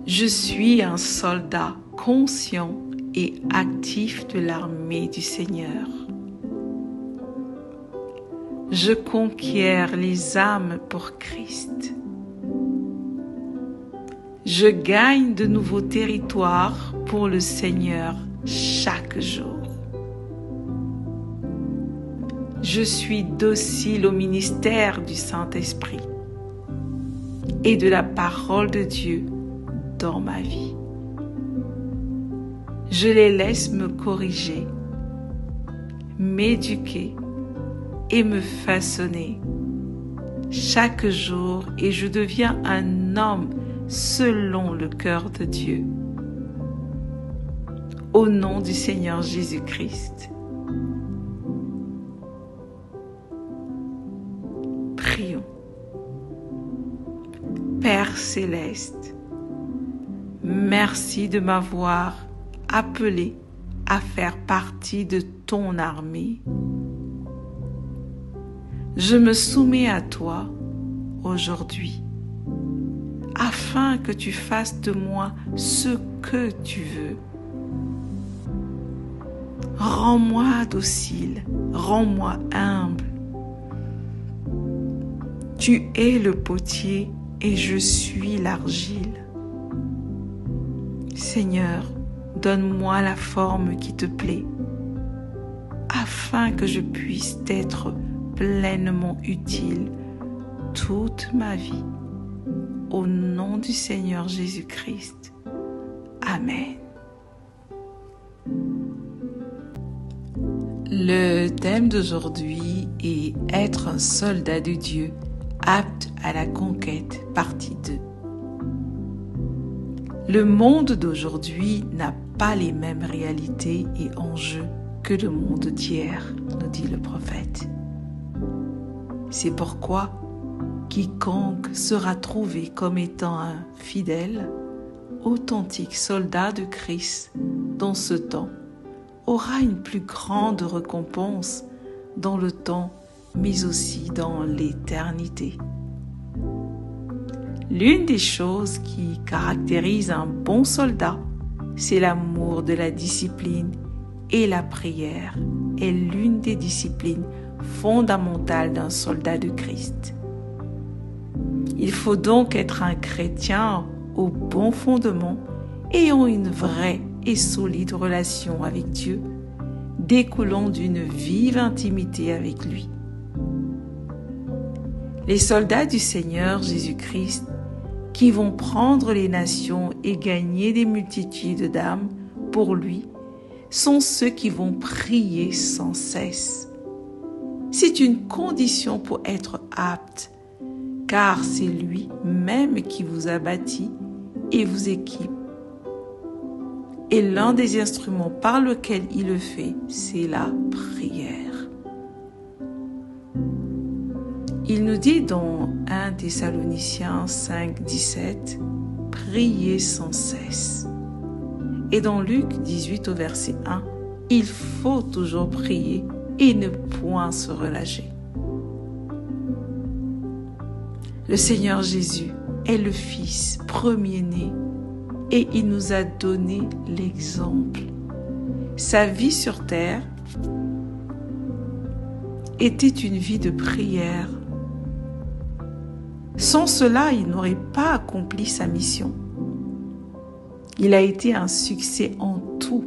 Je suis un soldat conscient et actif de l'armée du Seigneur. Je conquiers les âmes pour Christ. Je gagne de nouveaux territoires pour le Seigneur chaque jour. Je suis docile au ministère du Saint-Esprit et de la parole de Dieu dans ma vie. Je les laisse me corriger, m'éduquer et me façonner chaque jour et je deviens un homme selon le cœur de Dieu. Au nom du Seigneur Jésus-Christ. Prions. Père céleste, merci de m'avoir appelé à faire partie de ton armée. Je me soumets à toi aujourd'hui, afin que tu fasses de moi ce que tu veux. Rends-moi docile, rends-moi humble. Tu es le potier et je suis l'argile. Seigneur, donne-moi la forme qui te plaît, afin que je puisse être pleinement utile toute ma vie. Au nom du Seigneur Jésus-Christ. Amen. Le thème d'aujourd'hui est être un soldat de Dieu, apte à la conquête, partie 2. Le monde d'aujourd'hui n'a pas les mêmes réalités et enjeux que le monde d'hier, nous dit le prophète. C'est pourquoi quiconque sera trouvé comme étant un fidèle, authentique soldat de Christ dans ce temps aura une plus grande récompense dans le temps, mais aussi dans l'éternité. L'une des choses qui caractérise un bon soldat, c'est l'amour de la discipline et la prière est l'une des disciplines fondamentales d'un soldat de Christ. Il faut donc être un chrétien au bon fondement, ayant une vraie et solide relation avec Dieu, découlant d'une vive intimité avec lui. Les soldats du Seigneur Jésus-Christ qui vont prendre les nations et gagner des multitudes d'âmes pour lui sont ceux qui vont prier sans cesse. C'est une condition pour être apte, car c'est lui-même qui vous a bâti et vous équipe. Et l'un des instruments par lequel il le fait, c'est la prière. Il nous dit dans 1 Thessaloniciens 5, 17, « Priez sans cesse ». Et dans Luc 18 au verset 1, « Il faut toujours prier et ne point se relâcher ». Le Seigneur Jésus est le Fils premier-né et il nous a donné l'exemple. Sa vie sur terre était une vie de prière. Sans cela, il n'aurait pas accompli sa mission. Il a été un succès en tout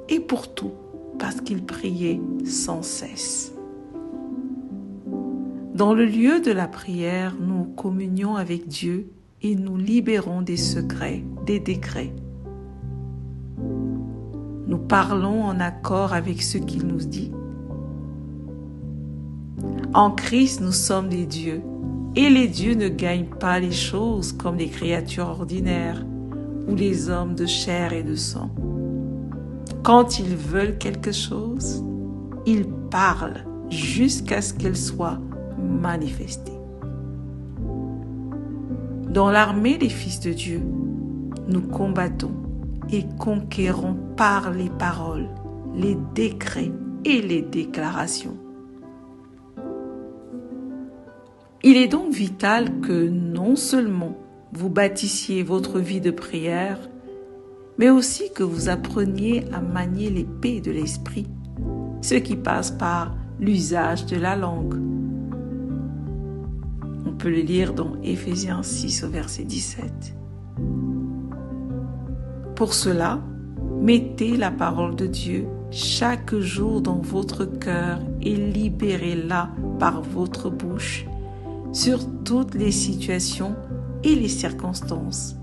et pour tout parce qu'il priait sans cesse. Dans le lieu de la prière, nous communions avec Dieu et nous libérons des secrets, des décrets. Nous parlons en accord avec ce qu'il nous dit. En Christ, nous sommes des dieux et les dieux ne gagnent pas les choses comme les créatures ordinaires ou les hommes de chair et de sang. Quand ils veulent quelque chose, ils parlent jusqu'à ce qu'elle soit manifestée. Dans l'armée des fils de Dieu, nous combattons et conquérons par les paroles, les décrets et les déclarations. Il est donc vital que non seulement vous bâtissiez votre vie de prière, mais aussi que vous appreniez à manier l'épée de l'esprit, ce qui passe par l'usage de la langue. On peut le lire dans Éphésiens 6 au verset 17. Pour cela, mettez la parole de Dieu chaque jour dans votre cœur et libérez-la par votre bouche sur toutes les situations et les circonstances.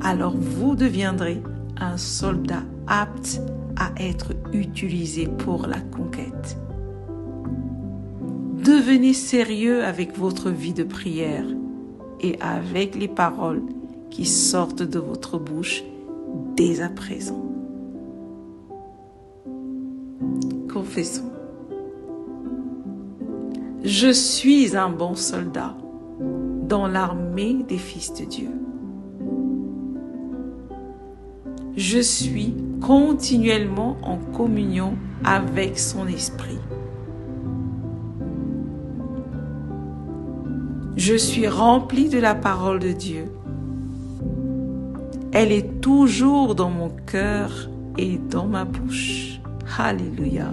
Alors vous deviendrez un soldat apte à être utilisé pour la conquête. Devenez sérieux avec votre vie de prière et avec les paroles qui sortent de votre bouche dès à présent. Confessons. Je suis un bon soldat dans l'armée des fils de Dieu. Je suis continuellement en communion avec son esprit. Je suis rempli de la parole de Dieu. Elle est toujours dans mon cœur et dans ma bouche. Alléluia.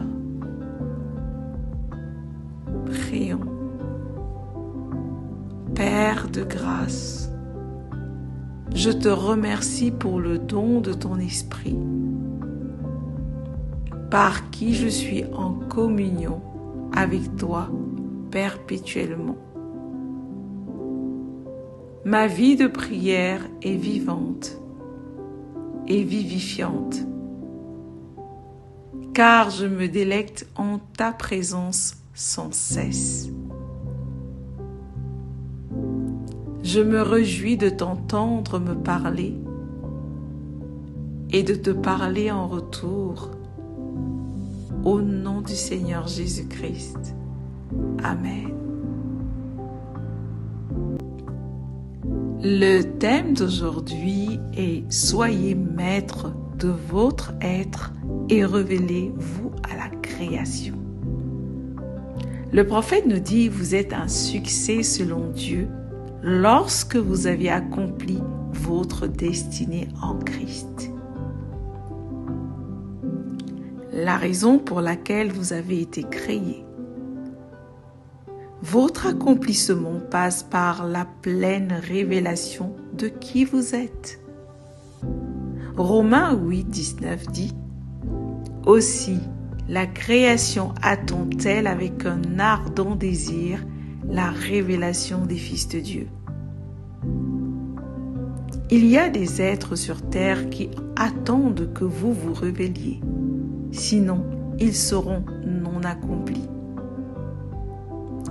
Prions. Père de grâce, je te remercie pour le don de ton esprit, par qui je suis en communion avec toi perpétuellement. Ma vie de prière est vivante et vivifiante, car je me délecte en ta présence sans cesse. Je me réjouis de t'entendre me parler et de te parler en retour. Au nom du Seigneur Jésus-Christ. Amen. Le thème d'aujourd'hui est « Soyez maître de votre être et révélez-vous à la création ». Le prophète nous dit « Vous êtes un succès selon Dieu lorsque vous avez accompli votre destinée en Christ ». La raison pour laquelle vous avez été créé. Votre accomplissement passe par la pleine révélation de qui vous êtes. Romains 8, 19 dit « Aussi, la création attend-elle avec un ardent désir la révélation des fils de Dieu. » Il y a des êtres sur terre qui attendent que vous vous révéliez. Sinon, ils seront non accomplis.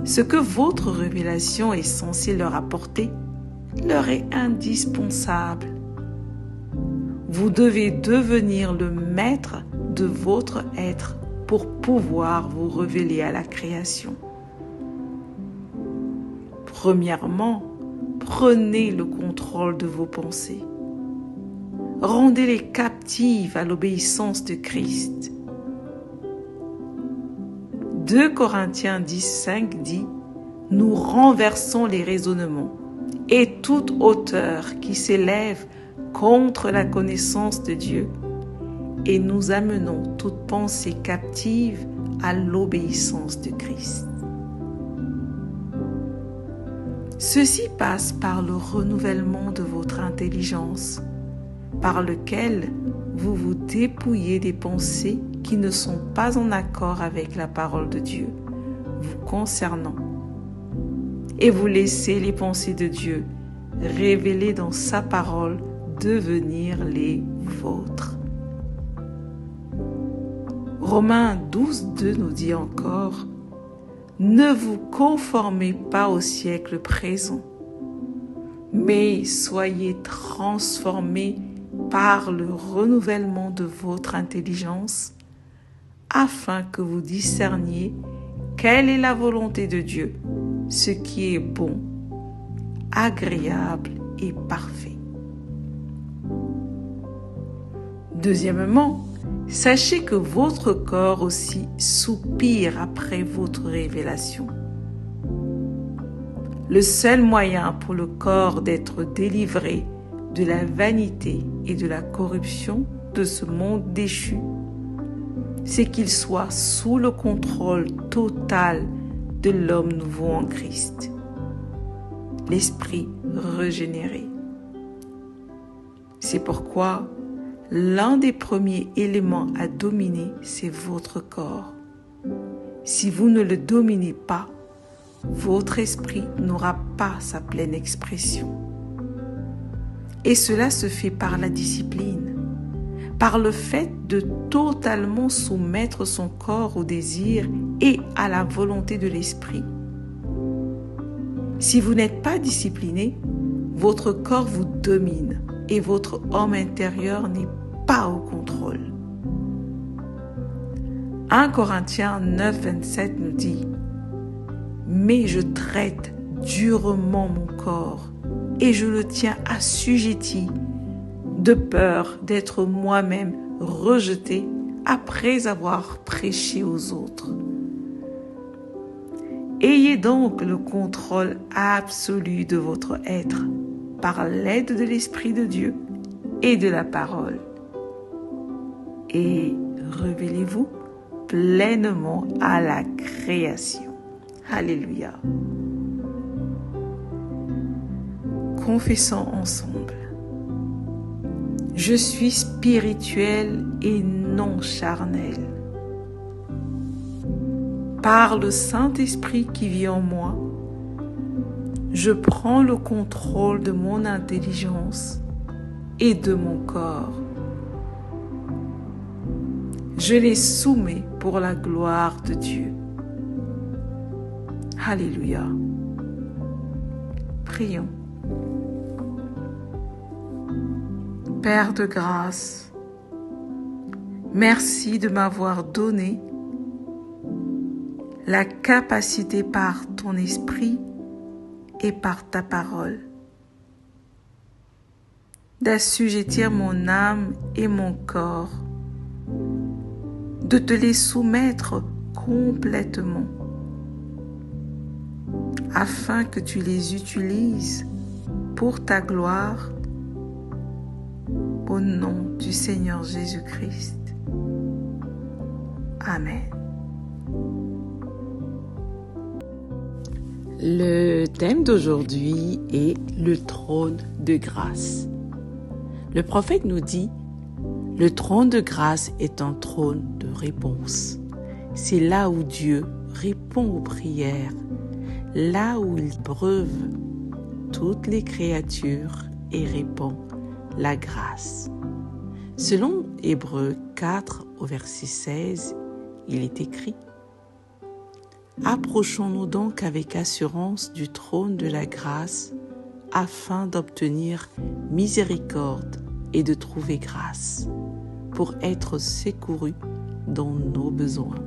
Ce que votre révélation est censée leur apporter leur est indispensable Vous devez devenir le maître de votre être pour pouvoir vous révéler à la création. Premièrement, prenez le contrôle de vos pensées. Rendez-les captives à l'obéissance de Christ. 2 Corinthiens 10:5 dit « Nous renversons les raisonnements et toute hauteur qui s'élève contre la connaissance de Dieu et nous amenons toute pensée captive à l'obéissance de Christ. » Ceci passe par le renouvellement de votre intelligence, par lequel vous vous dépouillez des pensées qui ne sont pas en accord avec la parole de Dieu vous concernant, et vous laissez les pensées de Dieu révélées dans sa parole devenir les vôtres. Romains 12:2 nous dit encore « Ne vous conformez pas au siècle présent, mais soyez transformés par le renouvellement de votre intelligence, afin que vous discerniez quelle est la volonté de Dieu, ce qui est bon, agréable et parfait. » Deuxièmement, sachez que votre corps aussi soupire après votre révélation. Le seul moyen pour le corps d'être délivré de la vanité et de la corruption de ce monde déchu, c'est qu'il soit sous le contrôle total de l'homme nouveau en Christ, l'esprit régénéré. C'est pourquoi l'un des premiers éléments à dominer, c'est votre corps. Si vous ne le dominez pas, votre esprit n'aura pas sa pleine expression. Et cela se fait par la discipline, par le fait de totalement soumettre son corps au désir et à la volonté de l'esprit. Si vous n'êtes pas discipliné, votre corps vous domine et votre homme intérieur n'est pas au contrôle. 1 Corinthiens 9:27 nous dit « Mais je traite durement mon corps et je le tiens assujetti de peur d'être moi-même rejeté après avoir prêché aux autres. » Ayez donc le contrôle absolu de votre être par l'aide de l'Esprit de Dieu et de la parole. Et révélez-vous pleinement à la création. Alléluia. Confessons ensemble. Je suis spirituel et non charnel. Par le Saint-Esprit qui vit en moi, je prends le contrôle de mon intelligence et de mon corps. Je les soumets pour la gloire de Dieu. Alléluia. Prions. Père de grâce, merci de m'avoir donné la capacité par ton esprit et par ta parole d'assujettir mon âme et mon corps, de te les soumettre complètement afin que tu les utilises pour ta gloire au nom du Seigneur Jésus-Christ. Amen. Le thème d'aujourd'hui est le trône de grâce. Le prophète nous dit, le trône de grâce est un trône de réponse. C'est là où Dieu répond aux prières, là où il breuve toutes les créatures et répand la grâce. Selon Hébreux 4 au verset 16, il est écrit « Approchons-nous donc avec assurance du trône de la grâce afin d'obtenir miséricorde et de trouver grâce pour être secourus dans nos besoins.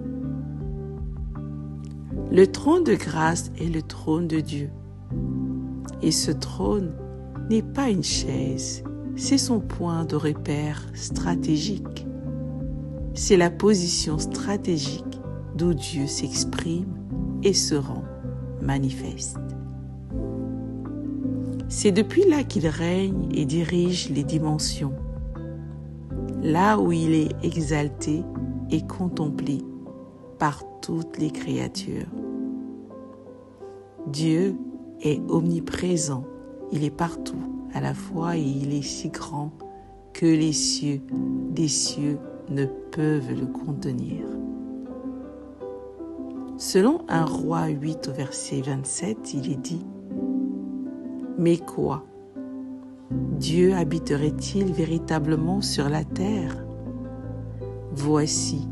Le trône de grâce est le trône de Dieu. Et ce trône n'est pas une chaise, c'est son point de repère stratégique. C'est la position stratégique d'où Dieu s'exprime et se rend manifeste. C'est depuis là qu'il règne et dirige les dimensions, là où il est exalté et contemplé par toutes les créatures. Dieu est omniprésent, il est partout à la fois et il est si grand que les cieux des cieux ne peuvent le contenir. Selon 1 Roi 8 au verset 27, il est dit: Mais quoi? Dieu habiterait-il véritablement sur la terre? Voici,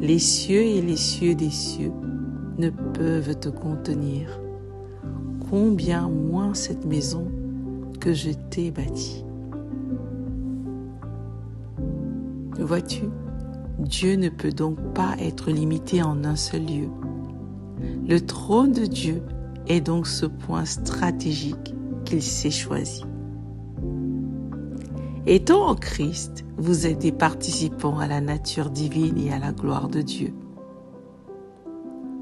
les cieux et les cieux des cieux ne peuvent te contenir. Combien moins cette maison que je t'ai bâtie. Vois-tu, Dieu ne peut donc pas être limité en un seul lieu. Le trône de Dieu est donc ce point stratégique qu'il s'est choisi. Étant en Christ, vous êtes des participants à la nature divine et à la gloire de Dieu.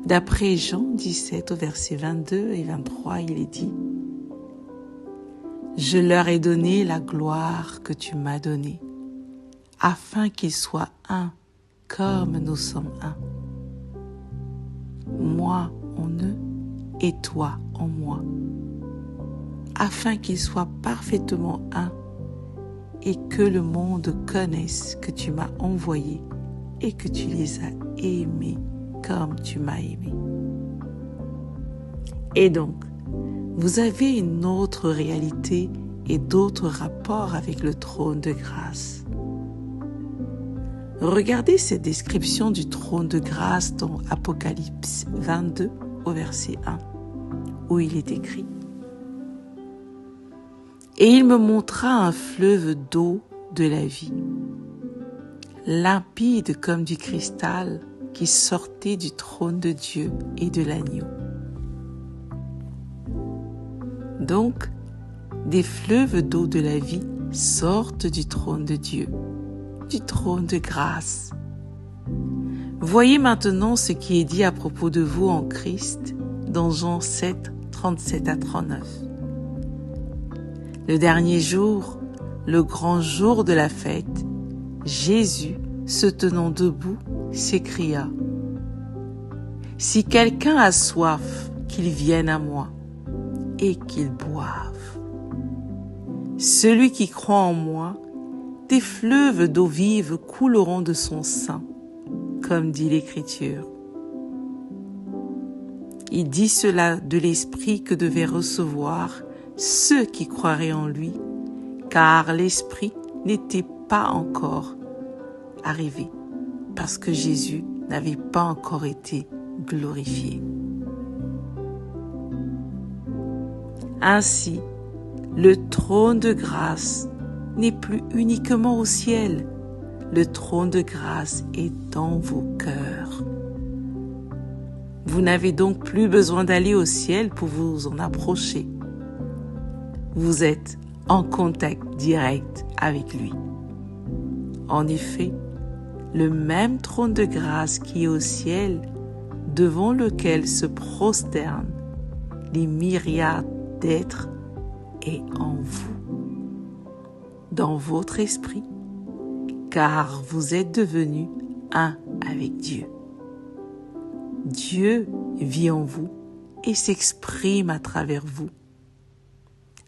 D'après Jean 17 au verset 22 et 23, il est dit: Je leur ai donné la gloire que tu m'as donnée, afin qu'ils soient un comme nous sommes un. Moi en eux et toi en moi, afin qu'ils soient parfaitement un et que le monde connaisse que tu m'as envoyé et que tu les as aimés comme tu m'as aimé. Et donc, vous avez une autre réalité et d'autres rapports avec le trône de grâce. Regardez cette description du trône de grâce dans Apocalypse 22 au verset 1, où il est écrit: Et il me montra un fleuve d'eau de la vie, limpide comme du cristal, qui sortait du trône de Dieu et de l'agneau. Donc, des fleuves d'eau de la vie sortent du trône de Dieu, du trône de grâce. Voyez maintenant ce qui est dit à propos de vous en Christ dans Jean 7, 37 à 39. Le dernier jour, le grand jour de la fête, Jésus, se tenant debout, s'écria: Si quelqu'un a soif, qu'il vienne à moi et qu'il boive. Celui qui croit en moi, des fleuves d'eau vive couleront de son sein, comme dit l'Écriture. Il dit cela de l'Esprit que devaient recevoir ceux qui croiraient en lui, car l'Esprit n'était pas encore arrivé, parce que Jésus n'avait pas encore été glorifié. Ainsi, le trône de grâce n'est plus uniquement au ciel, le trône de grâce est dans vos cœurs. Vous n'avez donc plus besoin d'aller au ciel pour vous en approcher. Vous êtes en contact direct avec lui. En effet, le même trône de grâce qui est au ciel, devant lequel se prosternent les myriades d'êtres, est en vous, dans votre esprit, car vous êtes devenus un avec Dieu. Dieu vit en vous et s'exprime à travers vous.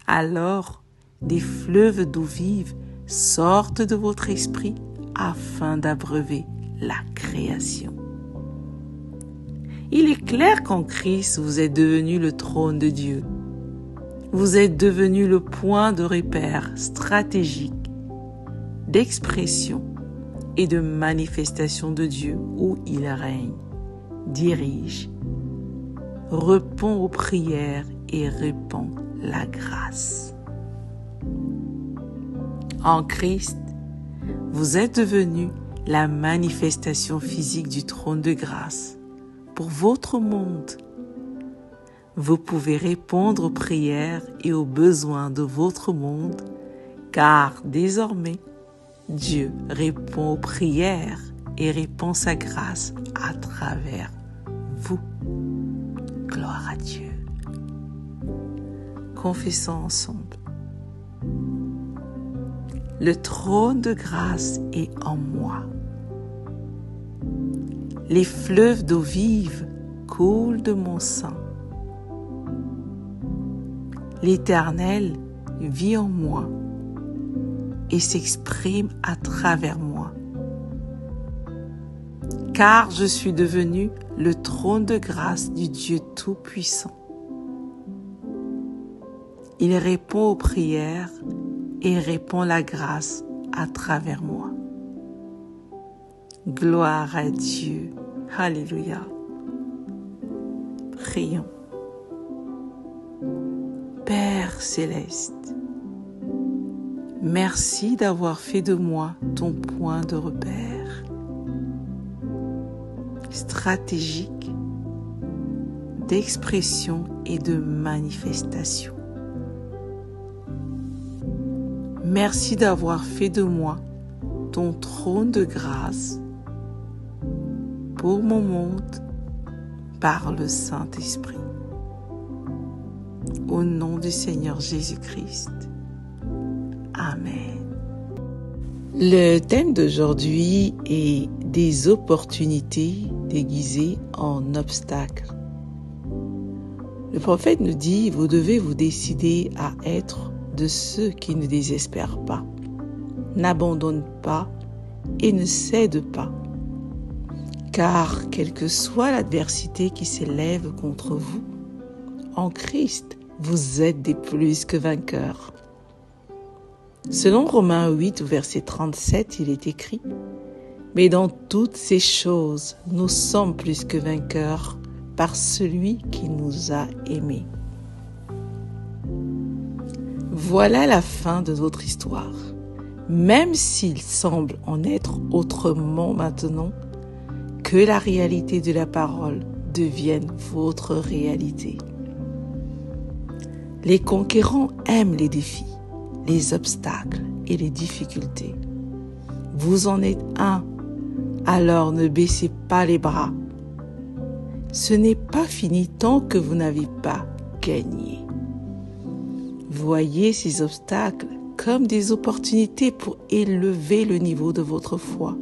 Alors, des fleuves d'eau vive sortent de votre esprit afin d'abreuver la création. Il est clair qu'en Christ, vous êtes devenu le trône de Dieu. Vous êtes devenu le point de repère stratégique, d'expression et de manifestation de Dieu où il règne, dirige, répond aux prières et répand la grâce. En Christ, vous êtes devenu la manifestation physique du trône de grâce pour votre monde. Vous pouvez répondre aux prières et aux besoins de votre monde, car désormais, Dieu répond aux prières et répand sa grâce à travers vous. Gloire à Dieu. Confessons ensemble. Le trône de grâce est en moi. Les fleuves d'eau vive coulent de mon sein. L'Éternel vit en moi et s'exprime à travers moi. Car je suis devenu le trône de grâce du Dieu Tout-Puissant. Il répond aux prières et répand la grâce à travers moi. Gloire à Dieu. Alléluia. Prions. Père céleste, merci d'avoir fait de moi ton point de repère stratégique d'expression et de manifestation. Merci d'avoir fait de moi ton trône de grâce pour mon monde par le Saint-Esprit. Au nom du Seigneur Jésus-Christ. Amen. Le thème d'aujourd'hui est des opportunités déguisées en obstacles. Le prophète nous dit, vous devez vous décider à être de ceux qui ne désespèrent pas, n'abandonnent pas et ne cèdent pas. Car quelle que soit l'adversité qui s'élève contre vous, en Christ, vous êtes des plus que vainqueurs. Selon Romains 8, verset 37, il est écrit « Mais dans toutes ces choses, nous sommes plus que vainqueurs par celui qui nous a aimés. » Voilà la fin de notre histoire. Même s'il semble en être autrement maintenant, que la réalité de la parole devienne votre réalité. Les conquérants aiment les défis, les obstacles et les difficultés. Vous en êtes un, alors ne baissez pas les bras. Ce n'est pas fini tant que vous n'avez pas gagné. Voyez ces obstacles comme des opportunités pour élever le niveau de votre foi,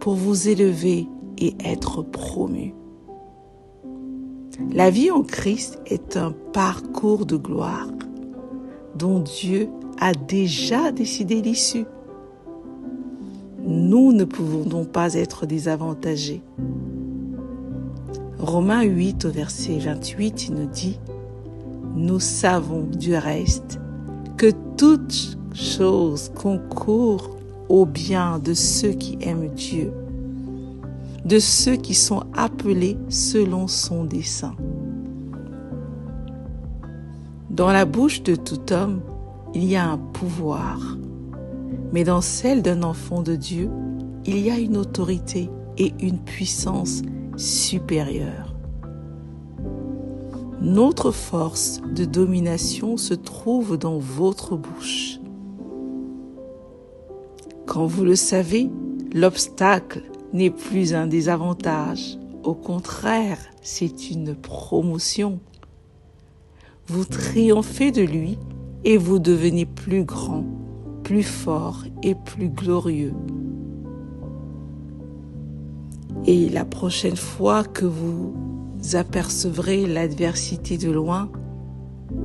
pour vous élever et être promu. La vie en Christ est un parcours de gloire dont Dieu a déjà décidé l'issue. Nous ne pouvons donc pas être désavantagés. Romains 8 au verset 28, il nous dit « Nous savons du reste que toute chose concourt au bien de ceux qui aiment Dieu, de ceux qui sont appelés selon son dessein. » Dans la bouche de tout homme, il y a un pouvoir, mais dans celle d'un enfant de Dieu, il y a une autorité et une puissance supérieure. Notre force de domination se trouve dans votre bouche. Quand vous le savez, l'obstacle n'est plus un désavantage. Au contraire, c'est une promotion. Vous triomphez de lui et vous devenez plus grand, plus fort et plus glorieux. Et la prochaine fois que vous apercevrez l'adversité de loin,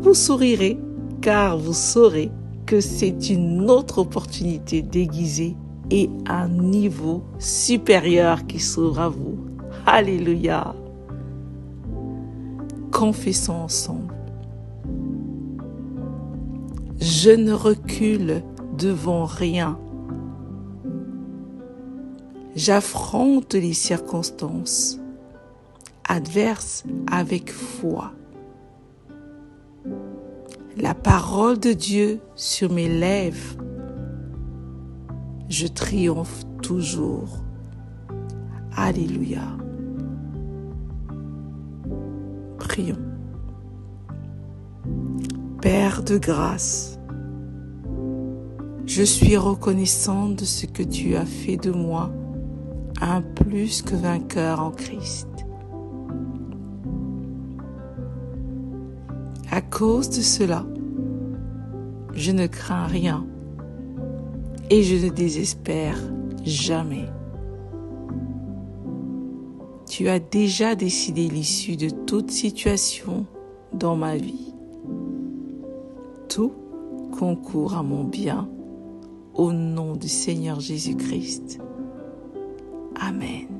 vous sourirez car vous saurez que c'est une autre opportunité déguisée et un niveau supérieur qui s'ouvre à vous. Alléluia! Confessons ensemble. Je ne recule devant rien. J'affronte les circonstances adverses avec foi. La parole de Dieu sur mes lèvres je triomphe toujours. Alléluia. Prions. Père de grâce, je suis reconnaissant de ce que tu as fait de moi, un plus que vainqueur en Christ. À cause de cela, je ne crains rien et je ne désespère jamais. Tu as déjà décidé l'issue de toute situation dans ma vie. Tout concourt à mon bien au nom du Seigneur Jésus-Christ. Amen.